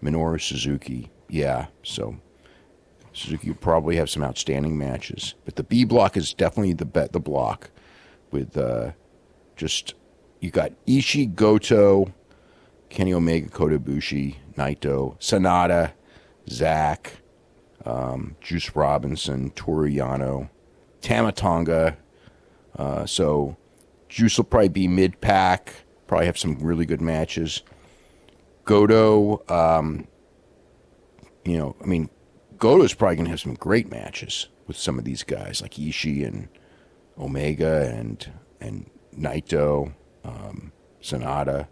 Minoru Suzuki. Yeah, so Suzuki will probably have some outstanding matches. But the B block is definitely the block with just, you got Ishii, Goto, Kenny Omega, Kota Ibushi, Naito, Sonata, Zack, Juice Robinson, Toru Yano, Tama Tonga. So Juice will probably be mid-pack, probably have some really good matches. Goto, you know, I mean, Goto's probably going to have some great matches with some of these guys like Ishii and Omega and Naito, Sonata.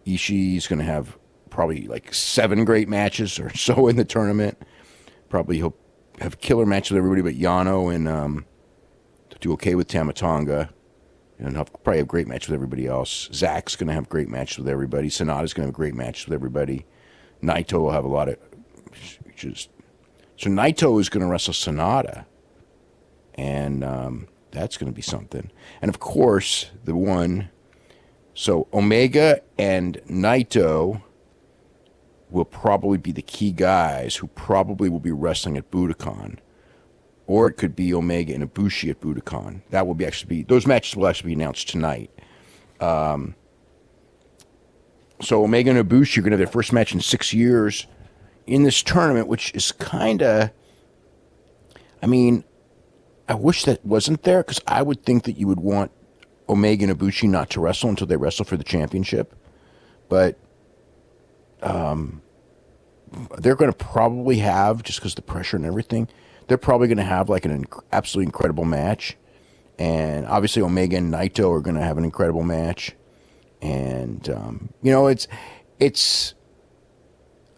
Ishii's going to have probably like 7 great matches or so in the tournament. Probably he'll have killer matches with everybody but Yano, and do okay with Tama Tonga. And he'll probably have great matches with everybody else. Zack's going to have great matches with everybody. Sonata's going to have great matches with everybody. Naito will have a lot of... So Naito is going to wrestle Sonata. And that's going to be something. And of course, the one... So Omega and Naito will probably be the key guys who probably will be wrestling at Budokan. Or it could be Omega and Ibushi at Budokan. That will those matches will actually be announced tonight. So Omega and Ibushi are going to have their first match in 6 years in this tournament, which is kind of, I mean, I wish that wasn't there, because I would think that you would want Omega and Ibushi not to wrestle until they wrestle for the championship. But they're going to probably have, just because of the pressure and everything, they're probably going to have like an absolutely incredible match. And obviously Omega and Naito are going to have an incredible match. And, you know, it's,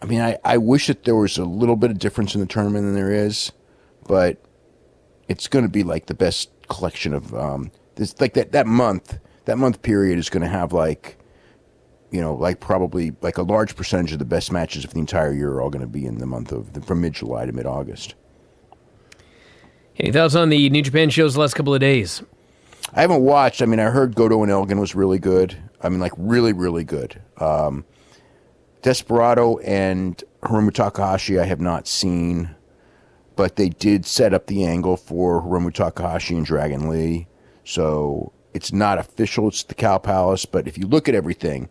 I mean, I wish that there was a little bit of difference in the tournament than there is, but it's going to be like the best collection of, this, like that month period is going to have like, you know, like probably like a large percentage of the best matches of the entire year are all going to be in the month from mid-July to mid-August. Any thoughts on the New Japan shows the last couple of days? I haven't watched. I mean, I heard Goto and Elgin was really good. I mean, like really, really good. Desperado and Hiromu Takahashi I have not seen, but they did set up the angle for Hiromu Takahashi and Dragon Lee. So it's not official. It's the Cow Palace. But if you look at everything,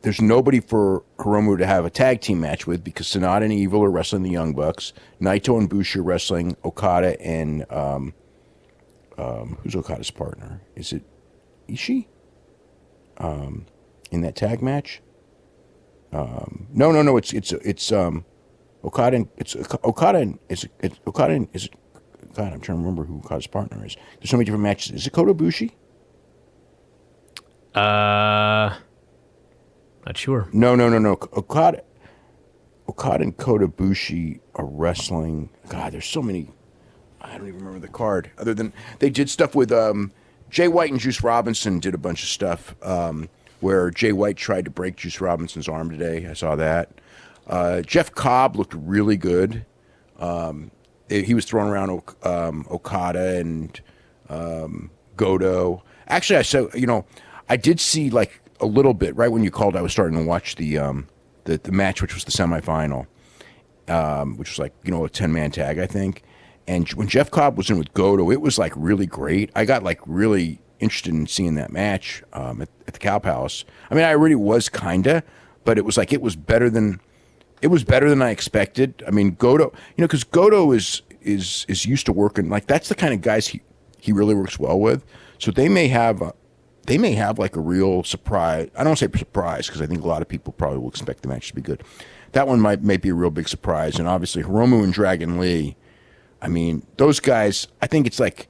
there's nobody for Hiromu to have a tag team match with, because Sonata and Evil are wrestling the Young Bucks. Naito and Bushi are wrestling Okada and who's Okada's partner? Is it Ishii? In that tag match? No. It's Okada and God, I'm trying to remember who Okada's partner is. There's so many different matches. Is it Kota Ibushi? Not sure. No. Okada and Kota Ibushi are wrestling. God, there's so many. I don't even remember the card. Other than they did stuff with Jay White and Juice Robinson did a bunch of stuff where Jay White tried to break Juice Robinson's arm today. I saw that. Jeff Cobb looked really good. He was throwing around Okada and Goto. Actually, I did see like a little bit right when you called. I was starting to watch the match, which was the semifinal, which was like a 10-man tag, I think. And when Jeff Cobb was in with Goto, it was like really great. I got like really interested in seeing that match at the Cow Palace. I mean, I really was kinda, but it was better than I expected. I mean, Goto, because Goto is used to working, like that's the kind of guys he really works well with. So they may have like a real surprise. I don't say surprise because I think a lot of people probably will expect the match to be good. That one might be a real big surprise. And obviously Hiromu and Dragon Lee, I mean, those guys, I think it's like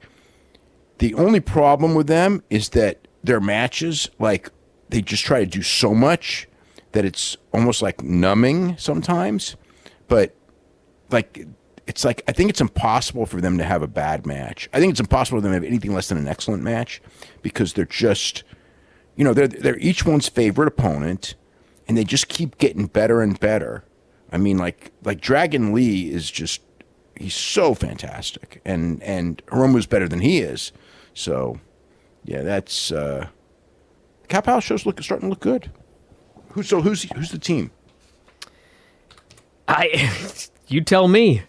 the only problem with them is that their matches, like they just try to do so much that it's almost like numbing sometimes. But like it's like, I think it's impossible for them to have a bad match. I think it's impossible for them to have anything less than an excellent match, because they're just, they're each one's favorite opponent, and they just keep getting better and better. I mean, like Dragon Lee is just, he's so fantastic, and Hiromu's better than he is. So, yeah, that's Cow Palace show's starting to look good. Who's the team? You tell me.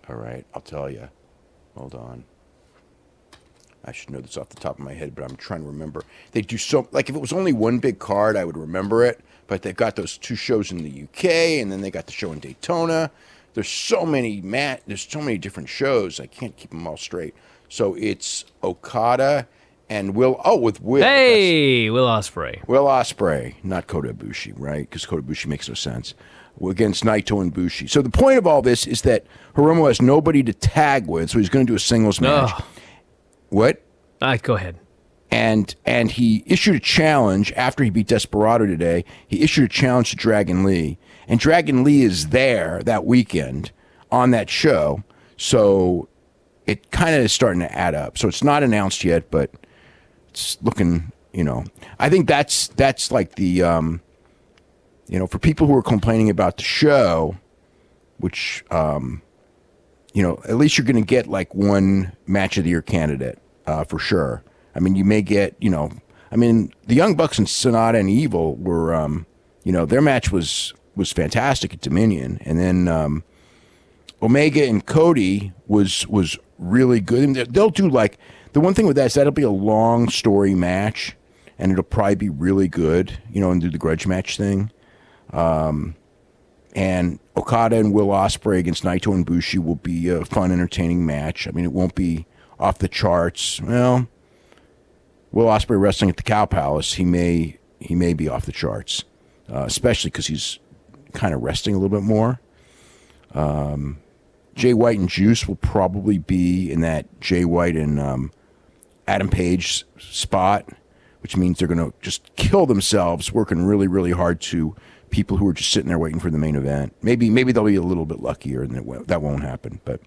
All right, I'll tell you. Hold on. I should know this off the top of my head, but I'm trying to remember. They do so, like, if it was only one big card, I would remember it. But they've got those 2 shows in the UK, and then they got the show in Daytona. There's so many different shows. I can't keep them all straight. So it's Okada and Will. Oh, with Will. Hey, Will Ospreay. Will Ospreay, not Kota Ibushi, right? Because Kota Ibushi makes no sense. Against Naito and Bushi. So the point of all this is that Hiromu has nobody to tag with, so he's going to do a singles match. Oh. What? Go ahead. And he issued a challenge after he beat Desperado today. He issued a challenge to Dragon Lee, and Dragon Lee is there that weekend on that show. So it kind of is starting to add up. So it's not announced yet, but it's looking. I think that's like the. For people who are complaining about the show, which, at least you're going to get like one match of the year candidate for sure. I mean, you may get, the Young Bucks and Sonata and Evil were, their match was fantastic at Dominion. And then Omega and Cody was really good. And they'll do like, the one thing with that is that'll be a long story match, and it'll probably be really good, and do the grudge match thing. And Okada and Will Ospreay against Naito and Bushi will be a fun, entertaining match. I mean, it won't be off the charts. Well, Will Ospreay wrestling at the Cow Palace, he may be off the charts, especially because he's kind of resting a little bit more. Jay White and Juice will probably be in that Jay White and Adam Page spot, which means they're going to just kill themselves working really, really hard to people who are just sitting there waiting for the main event. Maybe they'll be a little bit luckier, and that won't happen. But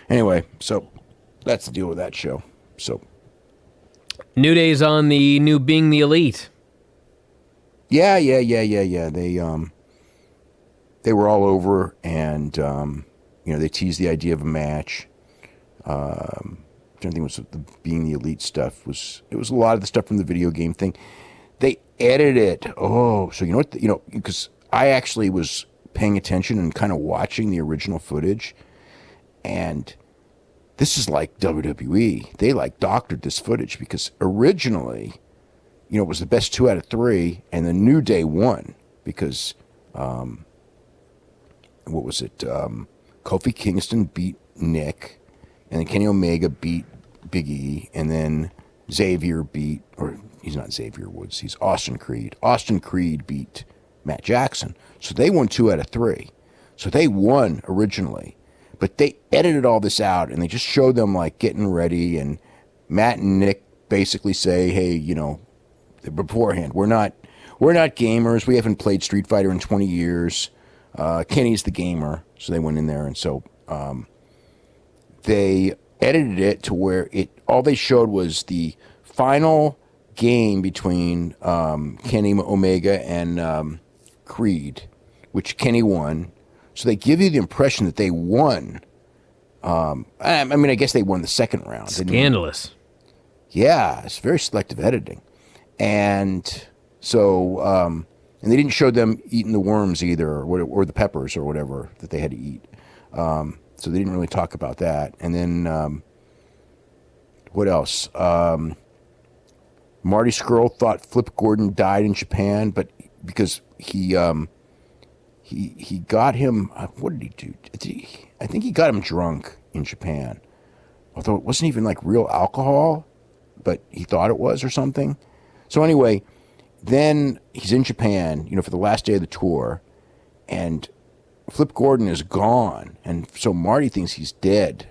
anyway, so that's the deal with that show. So New Day's on the new Being the Elite. Yeah. They were all over, and they teased the idea of a match. I think it was the Being the Elite stuff. It was a lot of the stuff from the video game thing. They edited it. Oh, so because I actually was paying attention and kind of watching the original footage, and this is like WWE. They like doctored this footage, because originally, it was the best 2 out of 3, and the New Day won because, what was it? Kofi Kingston beat Nick, and then Kenny Omega beat Big E, and then Xavier beat, or he's not Xavier Woods, he's Austin Creed. Austin Creed beat Matt Jackson. So they won 2 out of 3. So they won originally. But they edited all this out, and they just showed them like getting ready, and Matt and Nick basically say, hey, beforehand, we're not gamers. We haven't played Street Fighter in 20 years. Kenny's the gamer. So they went in there, and so they edited it to where all they showed was the final game between Kenny Omega and Creed, which Kenny won. So they give you the impression that they won. I guess they won the second round. Scandalous. Yeah, it's very selective editing. And so, and they didn't show them eating the worms either, or the peppers or whatever that they had to eat. So they didn't really talk about that. And then, what else? Marty Scurll thought Flip Gordon died in Japan, but because he got him. What did he do? I think he got him drunk in Japan, although it wasn't even like real alcohol, but he thought it was or something. So anyway, then he's in Japan, for the last day of the tour, and Flip Gordon is gone, and so Marty thinks he's dead.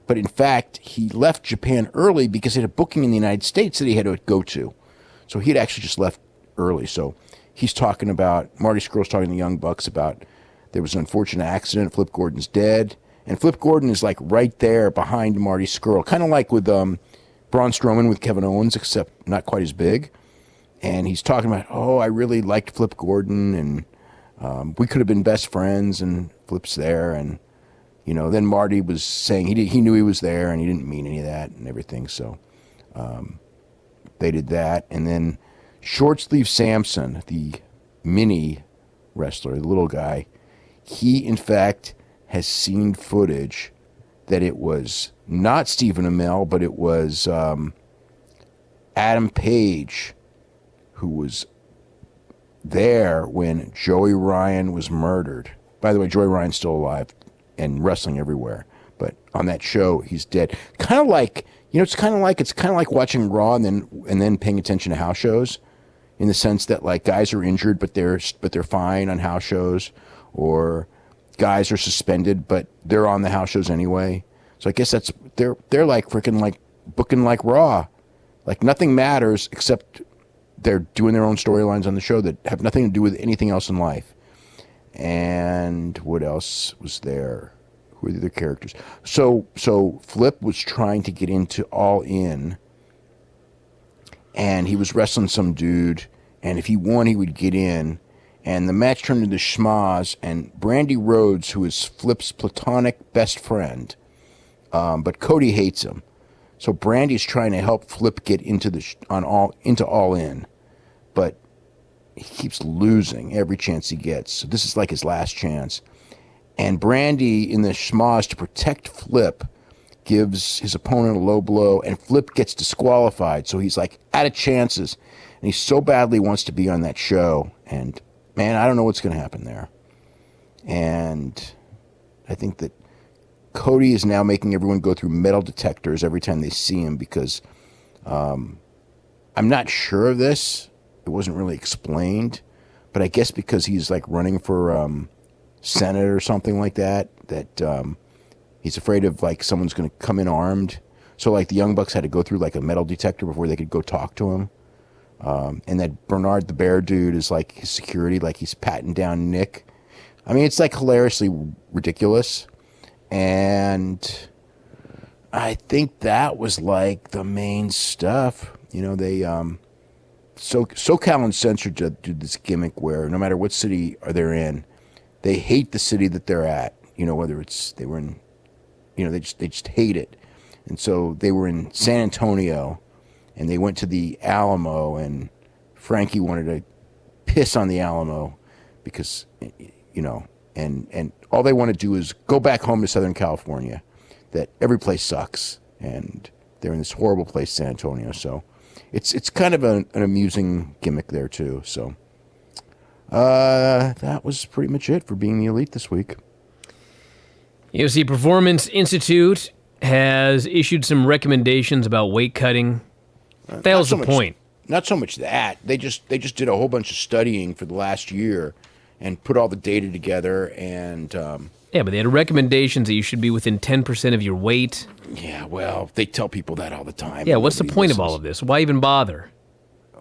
But in fact, he left Japan early because he had a booking in the United States that he had to go to. So he had actually just left early. So he's talking about, Marty Scurll's talking to the Young Bucks about there was an unfortunate accident, Flip Gordon's dead, And Flip Gordon is like right there behind Marty Scurll, kind of like with Braun Strowman with Kevin Owens, except not quite as big. And he's talking about, oh, I really liked Flip Gordon, and we could have been best friends, and Flip's there. And, you know, then Marty was saying he knew he was there, and he didn't mean any of that and everything. So they did that. And then Short Sleeve Samson, the mini wrestler, the little guy, he, in fact, has seen footage that it was not Stephen Amell, but it was Adam Page who was there when Joey Ryan was murdered. By the way, Joey Ryan's still alive and wrestling everywhere. But on that show, he's dead. Kind of like, you know, it's kind of like watching Raw and then paying attention to house shows, in the sense that like guys are injured but they're fine on house shows, or guys are suspended but they're on the house shows anyway. So I guess they're like freaking like booking like Raw. Like nothing matters except they're doing their own storylines on the show that have nothing to do with anything else in life. And what else was there? Who are the other characters? So Flip was trying to get into All In, and he was wrestling some dude, and if he won, he would get in. And the match turned into schmaz, and Brandy Rhodes, who is Flip's platonic best friend, but Cody hates him. So Brandy's trying to help Flip get into All In, but he keeps losing every chance he gets. So this is like his last chance. And Brandy, in the schmaz, to protect Flip, gives his opponent a low blow, and Flip gets disqualified. So he's like out of chances, and he so badly wants to be on that show. And man, I don't know what's going to happen there. And I think that Cody is now making everyone go through metal detectors every time they see him, because I'm not sure of this. It wasn't really explained, but I guess because he's like running for Senate or something like that, he's afraid of like someone's going to come in armed. So like the Young Bucks had to go through like a metal detector before they could go talk to him. And that Bernard the Bear dude is like his security, like he's patting down Nick. I mean, it's like hilariously ridiculous. And I think that was like the main stuff. You know, they SoCal and Censored do this gimmick where no matter what city they're in, they hate the city that they're at. You know, whether it's they were in, you know, they just hate it. And so they were in San Antonio, and they went to the Alamo, and Frankie wanted to piss on the Alamo because, you know, and all they want to do is go back home to Southern California, that every place sucks, and they're in this horrible place, San Antonio. So it's kind of an amusing gimmick there too. So that was pretty much it for Being the Elite this week. UFC Performance Institute has issued some recommendations about weight cutting. What the hell's the point? Not so much that. They just did a whole bunch of studying for the last year and put all the data together, and yeah, but they had recommendations that you should be within 10% of your weight. Yeah, well, they tell people that all the time. Yeah, what's the point of all of this? Why even bother?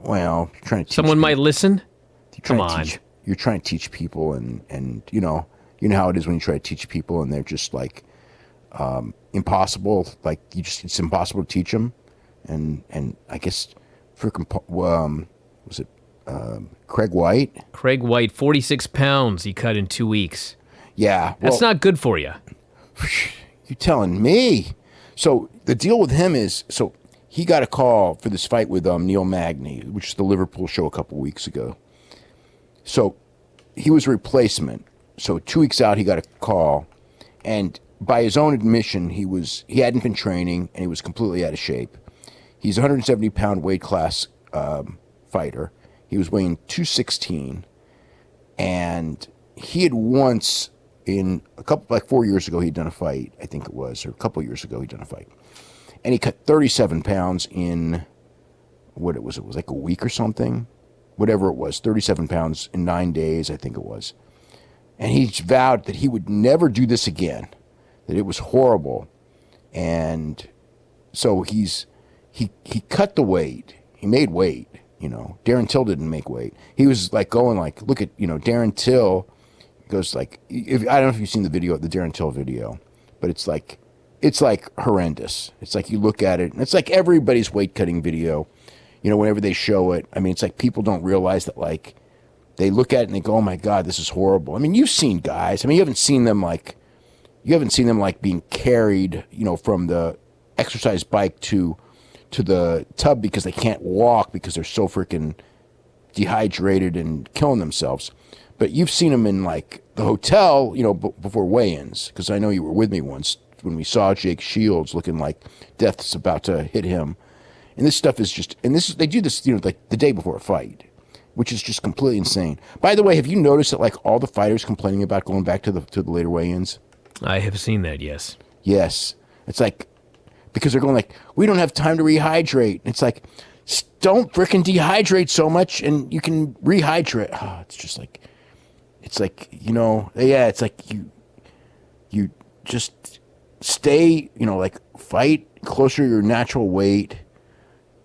Well, you're trying to teach someone people. Might listen. Come on. You're trying to teach people, and you know how it is when you try to teach people, and they're just like impossible. Like it's impossible to teach them, and I guess freaking was it Craig White? Craig White, 46 pounds he cut in 2 weeks. Yeah, that's not good for you. You're telling me. So the deal with him is, so he got a call for this fight with Neil Magny, which is the Liverpool show a couple weeks ago. So he was a replacement. So 2 weeks out, he got a call, and by his own admission, he hadn't been training, and he was completely out of shape. He's a 170-pound weight class fighter. He was weighing 216, and he had once, in a couple, like 4 years ago, he'd done a fight, I think it was, or a couple years ago, he'd done a fight. And he cut 37 pounds in, it was like a week or something, whatever it was, 37 pounds in 9 days, I think it was. And he vowed that he would never do this again, that it was horrible. And so he cut the weight. He made weight, you know. Darren Till didn't make weight. He was like going like, look at, you know, Darren Till goes like, I don't know if you've seen the Darren Till video, but it's like horrendous. It's like you look at it, and it's like everybody's weight cutting video. You know, whenever they show it, I mean, it's like people don't realize that, like, they look at it and they go, "Oh my God, this is horrible." I mean, you've seen guys. I mean, you haven't seen them like being carried, you know, from the exercise bike to the tub because they can't walk because they're so freaking dehydrated and killing themselves. But you've seen them in like the hotel, you know, before weigh-ins, because I know you were with me once when we saw Jake Shields looking like death's about to hit him. And this stuff is just, and they do this, you know, like the day before a fight, which is just completely insane. By the way, have you noticed that like all the fighters complaining about going back to the later weigh-ins? I have seen that, yes. Yes. It's like, because they're going like, we don't have time to rehydrate. It's like, don't frickin' dehydrate so much and you can rehydrate. Oh, it's just like, it's like, you know, yeah, it's like you just stay, you know, like fight closer to your natural weight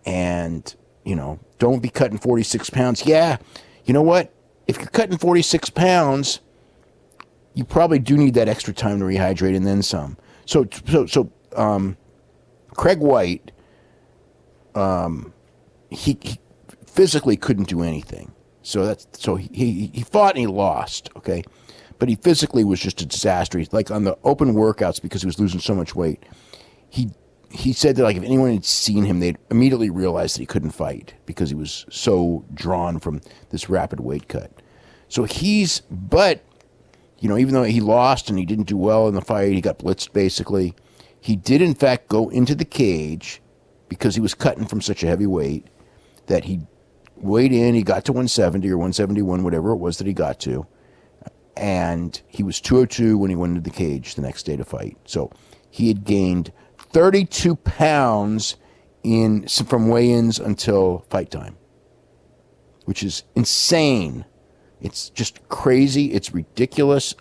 and, you know, don't be cutting 46 pounds. Yeah, you know what? If you're cutting 46 pounds, you probably do need that extra time to rehydrate and then some. So Craig White, he physically couldn't do anything. So he fought and he lost, okay? But he physically was just a disaster. He's like on the open workouts, because he was losing so much weight, he said that like if anyone had seen him, they'd immediately realize that he couldn't fight because he was so drawn from this rapid weight cut. So but, you know, even though he lost and he didn't do well in the fight, he got blitzed basically, he did in fact go into the cage because he was cutting from such a heavy weight that he weighed in, he got to 170 or 171, whatever it was that he got to, and he was 202 when he went into the cage the next day to fight. So he had gained 32 pounds from weigh-ins until fight time, which is insane. It's just crazy. It's ridiculous.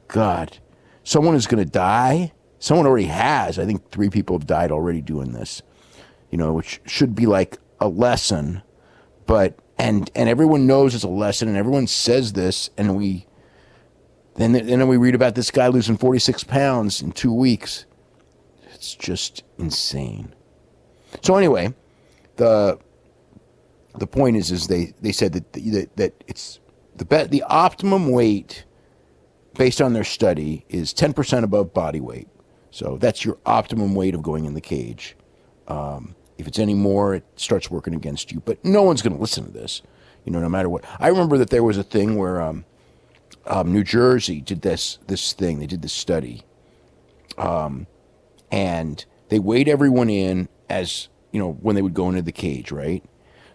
God. Someone is going to die. Someone already has. I think 3 people have died already doing this, you know, which should be like a lesson. But, and everyone knows it's a lesson, and everyone says this, and then we read about this guy losing 46 pounds in 2 weeks. It's just insane. So anyway, the point is they said that it's the optimum weight based on their study is 10% above body weight. So that's your optimum weight of going in the cage. If it's any more, it starts working against you. But no one's going to listen to this, you know, no matter what. I remember that there was a thing where New Jersey did this thing. They did this study. And they weighed everyone in as, you know, when they would go into the cage, right?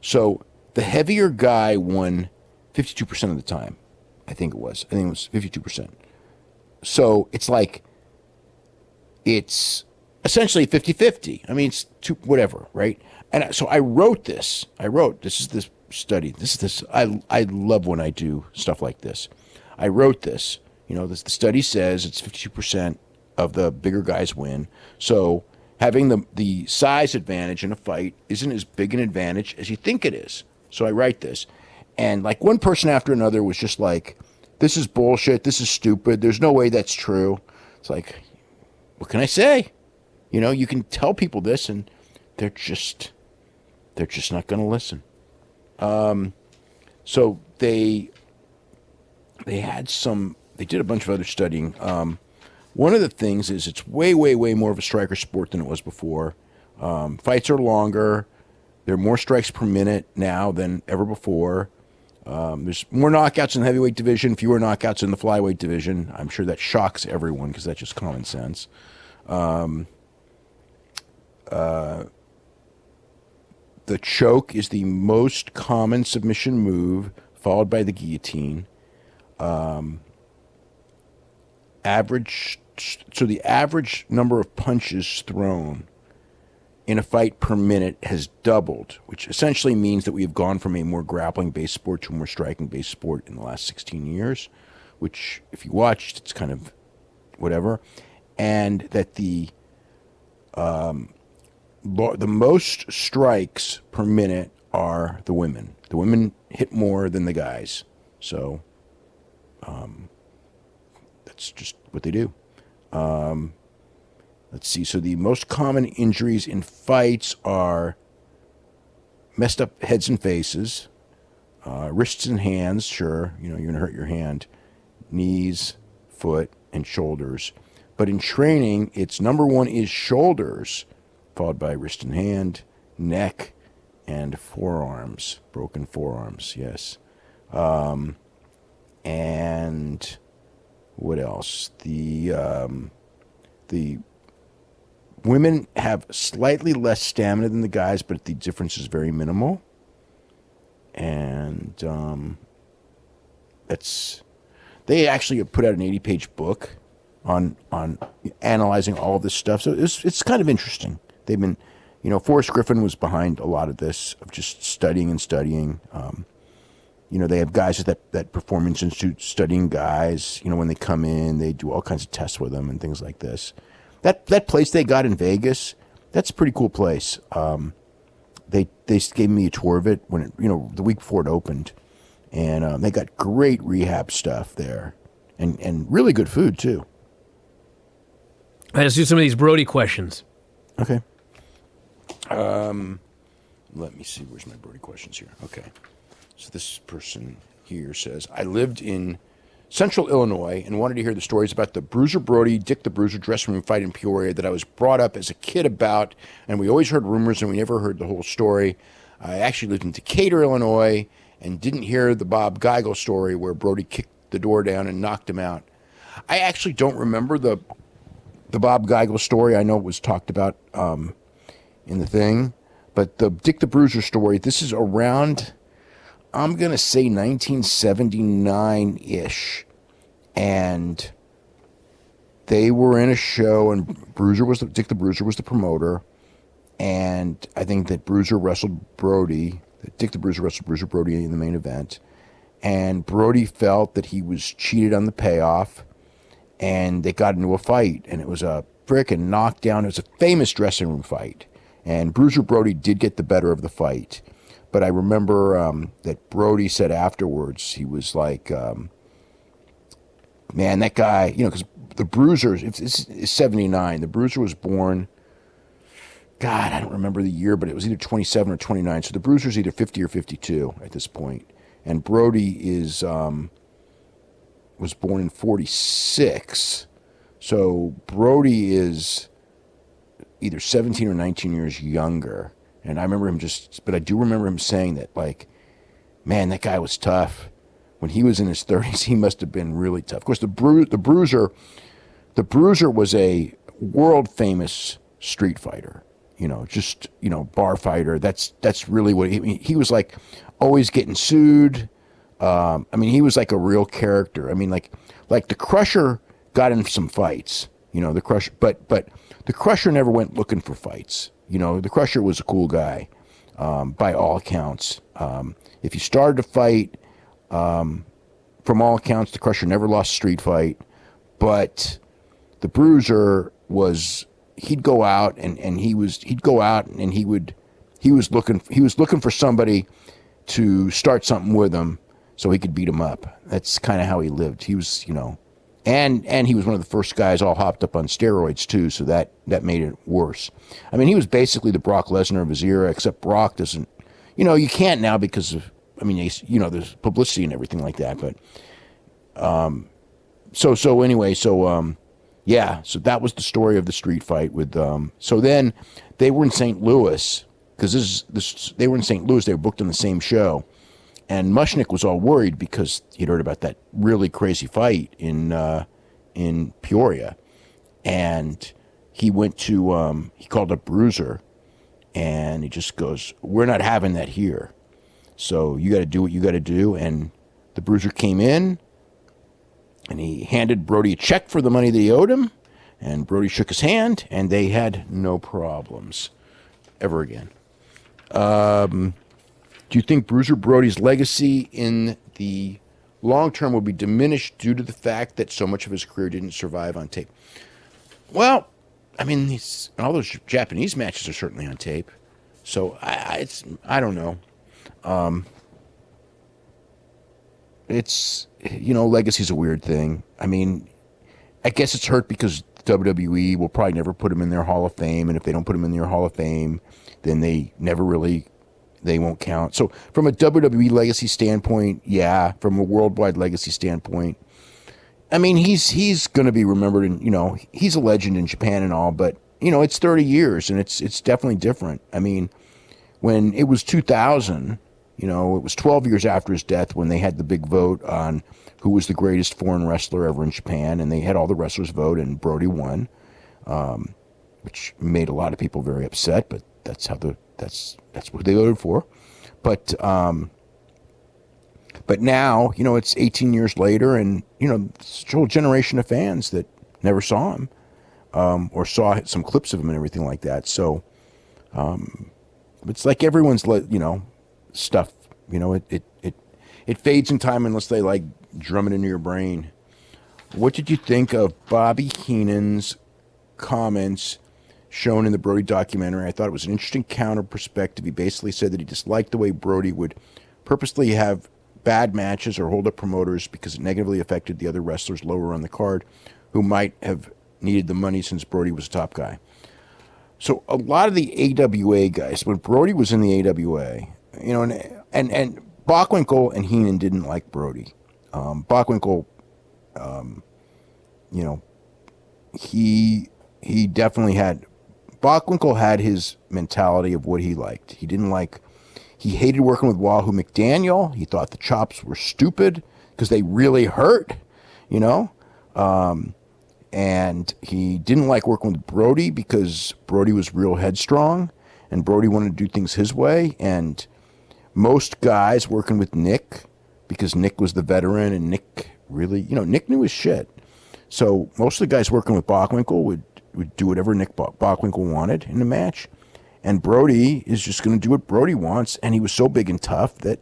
So the heavier guy won 52% of the time. I think it was 52%. So it's like, it's essentially 50-50. I mean, it's whatever, right? And so I wrote, this is this study. I love when I do stuff like this. I wrote this, you know, the study says it's 52% of the bigger guys win. So having the size advantage in a fight isn't as big an advantage as you think it is. So I write this. And like one person after another was just like, this is bullshit. This is stupid. There's no way that's true. It's like, what can I say? You know, you can tell people this and they're just not going to listen. So they did a bunch of other studying. One of the things is it's way, way, way more of a striker sport than it was before. Fights are longer. There are more strikes per minute now than ever before. There's more knockouts in the heavyweight division, fewer knockouts in the flyweight division. I'm sure that shocks everyone because that's just common sense. The choke is the most common submission move, followed by the guillotine. The average number of punches thrown in a fight per minute has doubled, which essentially means that we have gone from a more grappling-based sport to a more striking-based sport in the last 16 years, which, if you watched, it's kind of whatever. And that the most strikes per minute are the women. The women hit more than the guys. So that's just what they do. Let's see. So the most common injuries in fights are messed up heads and faces, wrists and hands. Sure, you're going to hurt your hand, knees, foot, and shoulders. But in training, it's number one is shoulders, followed by wrist and hand, neck, and forearms, broken forearms. Yes. And what else? The women have slightly less stamina than the guys, but the difference is very minimal. And they actually have put out an 80-page book on analyzing all of this stuff. So it's kind of interesting. They've been, Forrest Griffin was behind a lot of this, of just studying and studying. They have guys at that Performance Institute studying guys. When they come in, they do all kinds of tests with them and things like this. That place they got in Vegas, that's a pretty cool place. They gave me a tour of it when the week before it opened, and they got great rehab stuff there, and really good food too. Let's do some of these Brody questions. Okay. Let me see. Where's my Brody questions here? Okay. So this person here says, I lived in Central Illinois and wanted to hear the stories about the Bruiser Brody, Dick the Bruiser dressing room fight in Peoria that I was brought up as a kid about, and we always heard rumors and we never heard the whole story. I actually lived in Decatur, Illinois, and didn't hear the Bob Geigel story where Brody kicked the door down and knocked him out. I actually don't remember the Bob Geigel story. I know it was talked about in the thing, but the Dick the Bruiser story, this is around, I'm going to say 1979-ish, and they were in a show, and Dick the Bruiser was the promoter, and I think that Dick the Bruiser wrestled Bruiser Brody in the main event, and Brody felt that he was cheated on the payoff, and they got into a fight, and it was a frickin' knockdown. It was a famous dressing room fight, and Bruiser Brody did get the better of the fight. But I remember that Brody said afterwards, he was like, man, that guy, because the Bruiser, it's 79. The Bruiser was born, God, I don't remember the year, but it was either 27 or 29. So the Bruiser's either 50 or 52 at this point. And Brody was born in 46. So Brody is either 17 or 19 years younger. And I remember but I do remember him saying that, like, man, that guy was tough. When he was in his 30s, he must have been really tough. Of course, the Bruiser was a world famous street fighter. Bar fighter. That's really what he was like. Always getting sued. He was like a real character. Like the Crusher got in some fights. The Crusher, but the Crusher never went looking for fights. The Crusher was a cool guy, by all accounts. If you started a fight, from all accounts, the Crusher never lost a street fight. But the Bruiser he'd go out and he was looking for somebody to start something with him so he could beat him up. That's kind of how he lived. He was, and he was one of the first guys all hopped up on steroids too, so that made it worse. He was basically the Brock Lesnar of his era, except Brock doesn't, you can't now because of, there's publicity and everything like that, but, so that was the story of the street fight with, so then they were in St. Louis, because they were in St. Louis, they were booked on the same show, and Mushnick was all worried because he'd heard about that really crazy fight in Peoria, and he went to, he called up Bruiser, and he just goes, we're not having that here, so you got to do what you got to do, and the Bruiser came in, and he handed Brody a check for the money that he owed him, and Brody shook his hand, and they had no problems ever again. Do you think Bruiser Brody's legacy in the long term will be diminished due to the fact that so much of his career didn't survive on tape? Well, all those Japanese matches are certainly on tape, so I don't know. Legacy's a weird thing. I guess it's hurt because WWE will probably never put him in their Hall of Fame, and if they don't put him in their Hall of Fame, then they won't count. So from a WWE legacy standpoint, yeah. From a worldwide legacy standpoint, I mean, he's going to be remembered, and he's a legend in Japan and all, but it's 30 years, and it's definitely different. I mean, when it was 2000, it was 12 years after his death when they had the big vote on who was the greatest foreign wrestler ever in Japan, and they had all the wrestlers vote, and Brody won, which made a lot of people very upset, but that's what they voted for. But now, it's 18 years later, and, it's a whole generation of fans that never saw him, or saw some clips of him and everything like that. So, it's like everyone's, stuff, it fades in time unless they, drum it into your brain. What did you think of Bobby Heenan's comments shown in the Brody documentary? I thought it was an interesting counter perspective. He basically said that he disliked the way Brody would purposely have bad matches or hold up promoters because it negatively affected the other wrestlers lower on the card who might have needed the money since Brody was a top guy. So a lot of the AWA guys, when Brody was in the AWA, and Bockwinkel and Heenan didn't like Brody. Bockwinkel, he definitely had, Bockwinkel had his mentality of what he liked. He hated working with Wahoo McDaniel. He thought the chops were stupid because they really hurt, and he didn't like working with Brody because Brody was real headstrong and Brody wanted to do things his way. And most guys working with Nick, because Nick was the veteran and Nick really, Nick knew his shit. So most of the guys working with Bockwinkel would do whatever Nick Bockwinkel wanted in the match. And Brody is just going to do what Brody wants. And he was so big and tough that,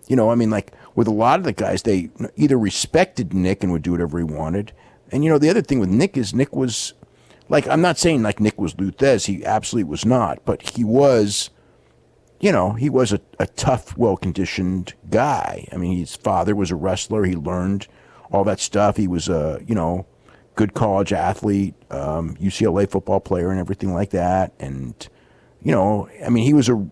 with a lot of the guys, they either respected Nick and would do whatever he wanted. And, the other thing with Nick is Nick was, I'm not saying Nick was Luthez. He absolutely was not. But he was, he was a tough, well-conditioned guy. I mean, his father was a wrestler. He learned all that stuff. He was a, good college athlete, UCLA football player and everything like that. And, he was a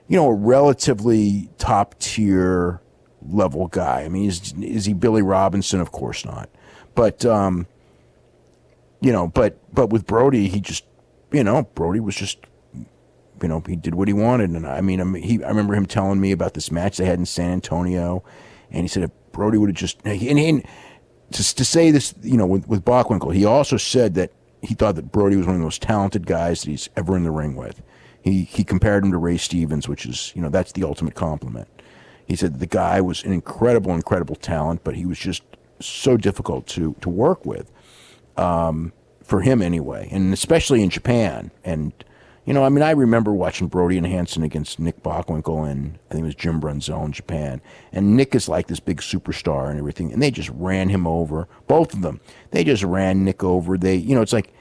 relatively top-tier level guy. I mean, is he Billy Robinson? Of course not. But, but with Brody, he just, Brody was just, he did what he wanted. And I remember him telling me about this match they had in San Antonio. And he said if Brody would have just, and to say this, with Bockwinkel, he also said that he thought that Brody was one of the most talented guys that he's ever in the ring with. He compared him to Ray Stevens, which is, that's the ultimate compliment. He said that the guy was an incredible talent, but he was just so difficult to work with, for him anyway, and especially in Japan. And, I remember watching Brody and Hansen against Nick Bockwinkel and I think it was Jim Brunzell in Japan. And Nick is like this big superstar and everything, and they just ran him over. Both of them. They just ran Nick over. It's like,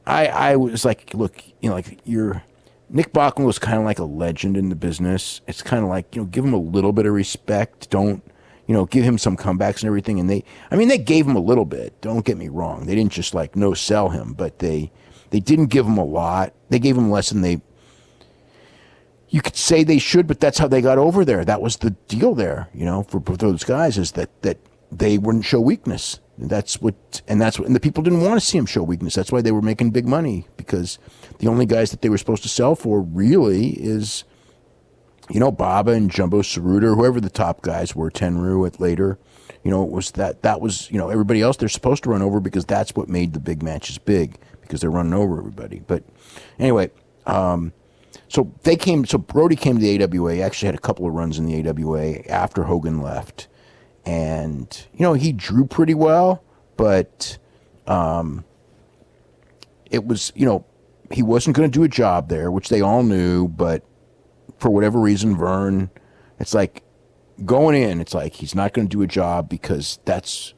I was like, look, Nick Bockwinkel was kind of like a legend in the business. It's kind of like, give him a little bit of respect. Don't, give him some comebacks and everything. And they gave him a little bit. Don't get me wrong. They didn't just no sell him, but they didn't give him a lot. They gave him less than you could say they should, but that's how they got over there. That was the deal there, for those guys, is that they wouldn't show weakness. And the people didn't want to see him show weakness. That's why they were making big money, because the only guys that they were supposed to sell for really is, Baba and Jumbo Tsuruta, or whoever the top guys were, Tenryu at later. It was that was, everybody else they're supposed to run over because that's what made the big matches big, because they're running over everybody. But anyway, so Brody came to the AWA. He actually had a couple of runs in the AWA after Hogan left. And, he drew pretty well, but it was, he wasn't going to do a job there, which they all knew, but for whatever reason, Vern, it's like going in, it's like he's not going to do a job because that's,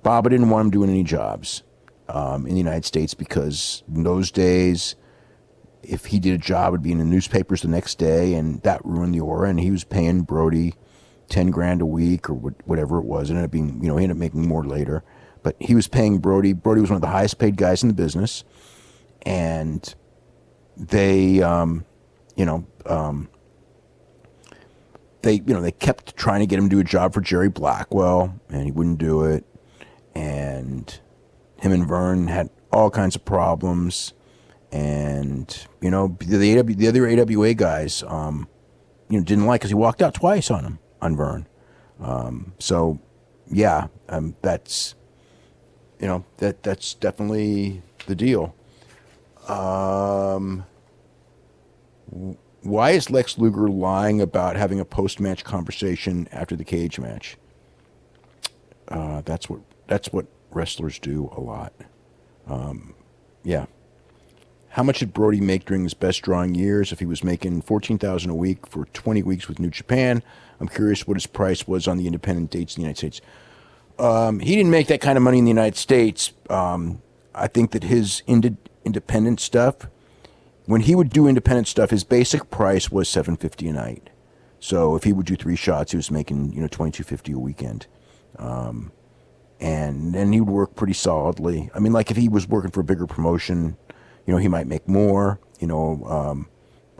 Baba didn't want him doing any jobs in the United States, because in those days, if he did a job, it would be in the newspapers the next day, and that ruined the aura, and he was paying Brody $10,000 a week or whatever it was. It ended up being, he ended up making more later. but he was paying Brody. Brody was one of the highest paid guys in the business, and they, they kept trying to get him to do a job for Jerry Blackwell, and he wouldn't do it. And him and Vern had all kinds of problems. And, the other AWA guys, didn't like, because he walked out twice on Vern. That's, that's definitely the deal. Why is Lex Luger lying about having a post-match conversation after the cage match? That's what wrestlers do a lot. How much did Brody make during his best drawing years? If he was making $14,000 a week for 20 weeks with New Japan, I'm curious what his price was on the independent dates in the United States. He didn't make that kind of money in the United States. I think that his independent stuff, when he would do independent stuff, his basic price was $750 a night. So if he would do 3 shots, he was making $22.50 a weekend. And then he would work pretty solidly. I mean, like if he was working for a bigger promotion, he might make more.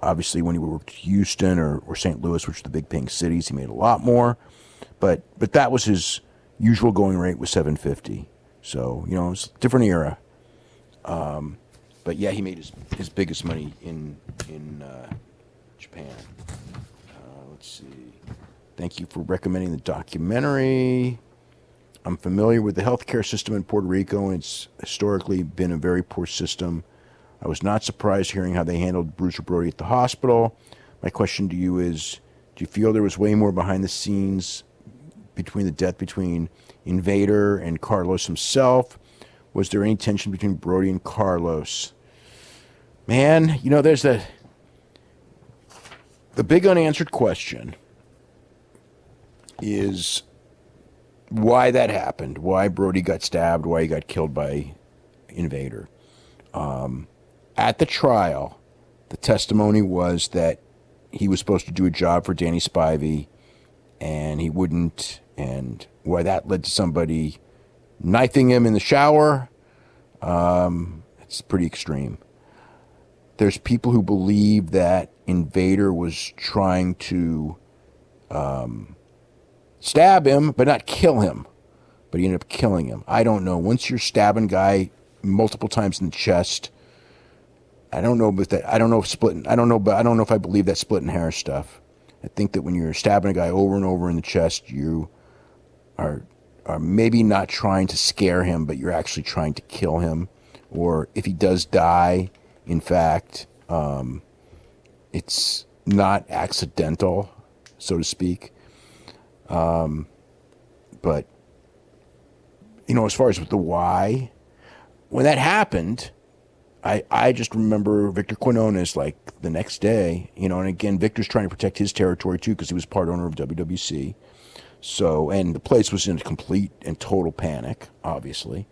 Obviously when he would work Houston or St. Louis, which are the big paying cities, he made a lot more. But that was his usual going rate, was $750. So it was a different era. But yeah, he made his biggest money in Japan. Let's see. Thank you for recommending the documentary. I'm familiar with the healthcare system in Puerto Rico, and it's historically been a very poor system. I was not surprised hearing how they handled Bruiser Brody at the hospital. My question to you is, do you feel there was way more behind the scenes between the death between Invader and Carlos himself? Was there any tension between Brody and Carlos? Man, there's the big unanswered question is why that happened, why Brody got stabbed, why he got killed by Invader. At the trial, the testimony was that he was supposed to do a job for Danny Spivey, and he wouldn't, and why that led to somebody knifing him in the shower. It's pretty extreme. There's people who believe that Invader was trying to stab him, but not kill him. But he ended up killing him. I don't know. Once you're stabbing a guy multiple times in the chest, I don't know if I believe that splitting hair stuff. I think that when you're stabbing a guy over and over in the chest, you are maybe not trying to scare him, but you're actually trying to kill him. Or if he does die, in fact, it's not accidental, so to speak. But, as far as with the why, when that happened, I just remember Victor Quinones, like, the next day, and again, Victor's trying to protect his territory, too, because he was part owner of WWC. So, and the place was in complete and total panic, obviously.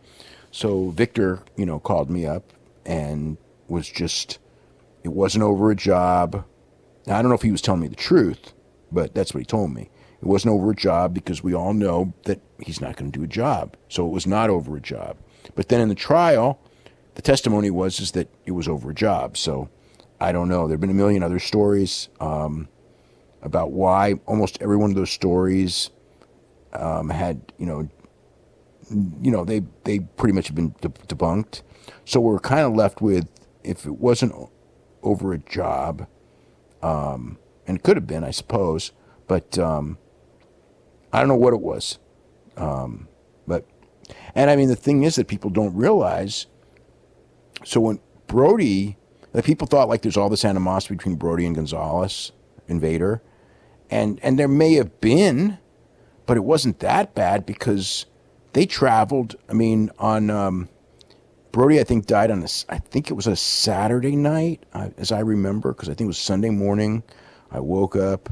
So Victor, called me up and was just, it wasn't over a job. Now, I don't know if he was telling me the truth, but that's what he told me. It wasn't over a job because we all know that he's not going to do a job. So it was not over a job. But then in the trial, the testimony was that it was over a job. So I don't know. There have been a million other stories about why. Almost every one of those stories had, they pretty much have been debunked. So we're kind of left with, if it wasn't over a job, and it could have been, I suppose, but I don't know what it was. And I mean, the thing is that people don't realize, so when Brody, that people thought like there's all this animosity between Brody and Gonzalez, Invader, and there may have been, but it wasn't that bad because they traveled. I mean, on Brody, I think died on I think it was a Saturday night, as I remember, because I think it was Sunday morning. I woke up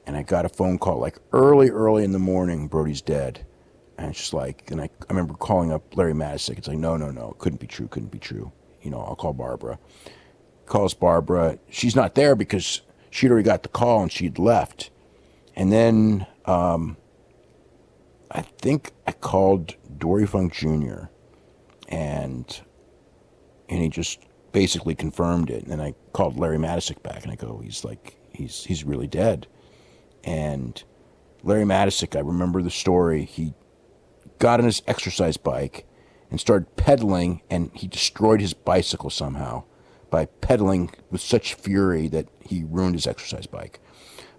and I got a phone call like early in the morning. Brody's dead, and it's just like, and I remember calling up Larry Matisick. It's like, no, it couldn't be true. I'll call Barbara. Calls Barbara. She's not there because she'd already got the call and she'd left. And then I I think I called Dory Funk Jr. and he just basically confirmed it. And then I called Larry Matysik back, and I go, he's really dead. And Larry Matysik, I remember the story. He got on his exercise bike and started pedaling, and he destroyed his bicycle somehow by pedaling with such fury that he ruined his exercise bike.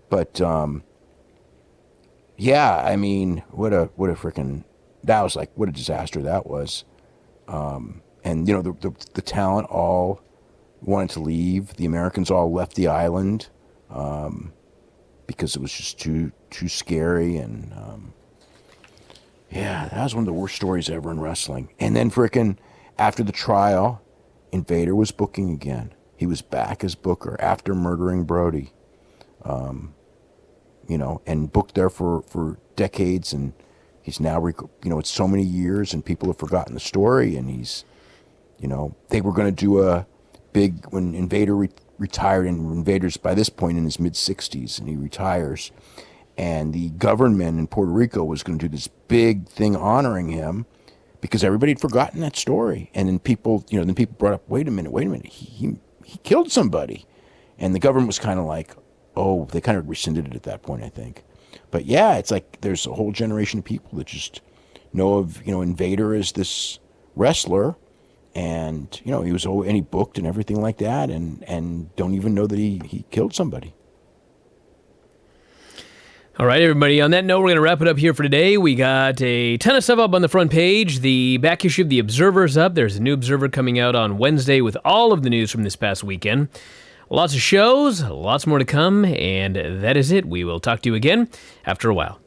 But yeah, I mean, what a freaking, that was like, what a disaster that was. And, you know, the talent all wanted to leave. The Americans all left the island because it was just too scary. And, yeah, that was one of the worst stories ever in wrestling. And then frickin' after the trial, Invader was booking again. He was back as booker after murdering Brody. You know, and booked there for decades. And he's now, you know, it's so many years and people have forgotten the story. And he's, you know, they were going to do a big, when Invader retired, and Invader's by this point in his mid-60s, and he retires, and the government in Puerto Rico was going to do this big thing honoring him because everybody had forgotten that story. And then people, you know, people brought up, wait a minute, he killed somebody. And the government was kind of like, oh, they kind of rescinded it at that point, I think. But yeah, it's like there's a whole generation of people that just know of, you know, Invader as this wrestler. And, you know, he booked and everything like that, and don't even know that he killed somebody. All right, everybody. On that note, we're going to wrap it up here for today. We got a ton of stuff up on the front page. The back issue of The Observer's up. There's a new Observer coming out on Wednesday with all of the news from this past weekend. Lots of shows, lots more to come, and that is it. We will talk to you again after a while.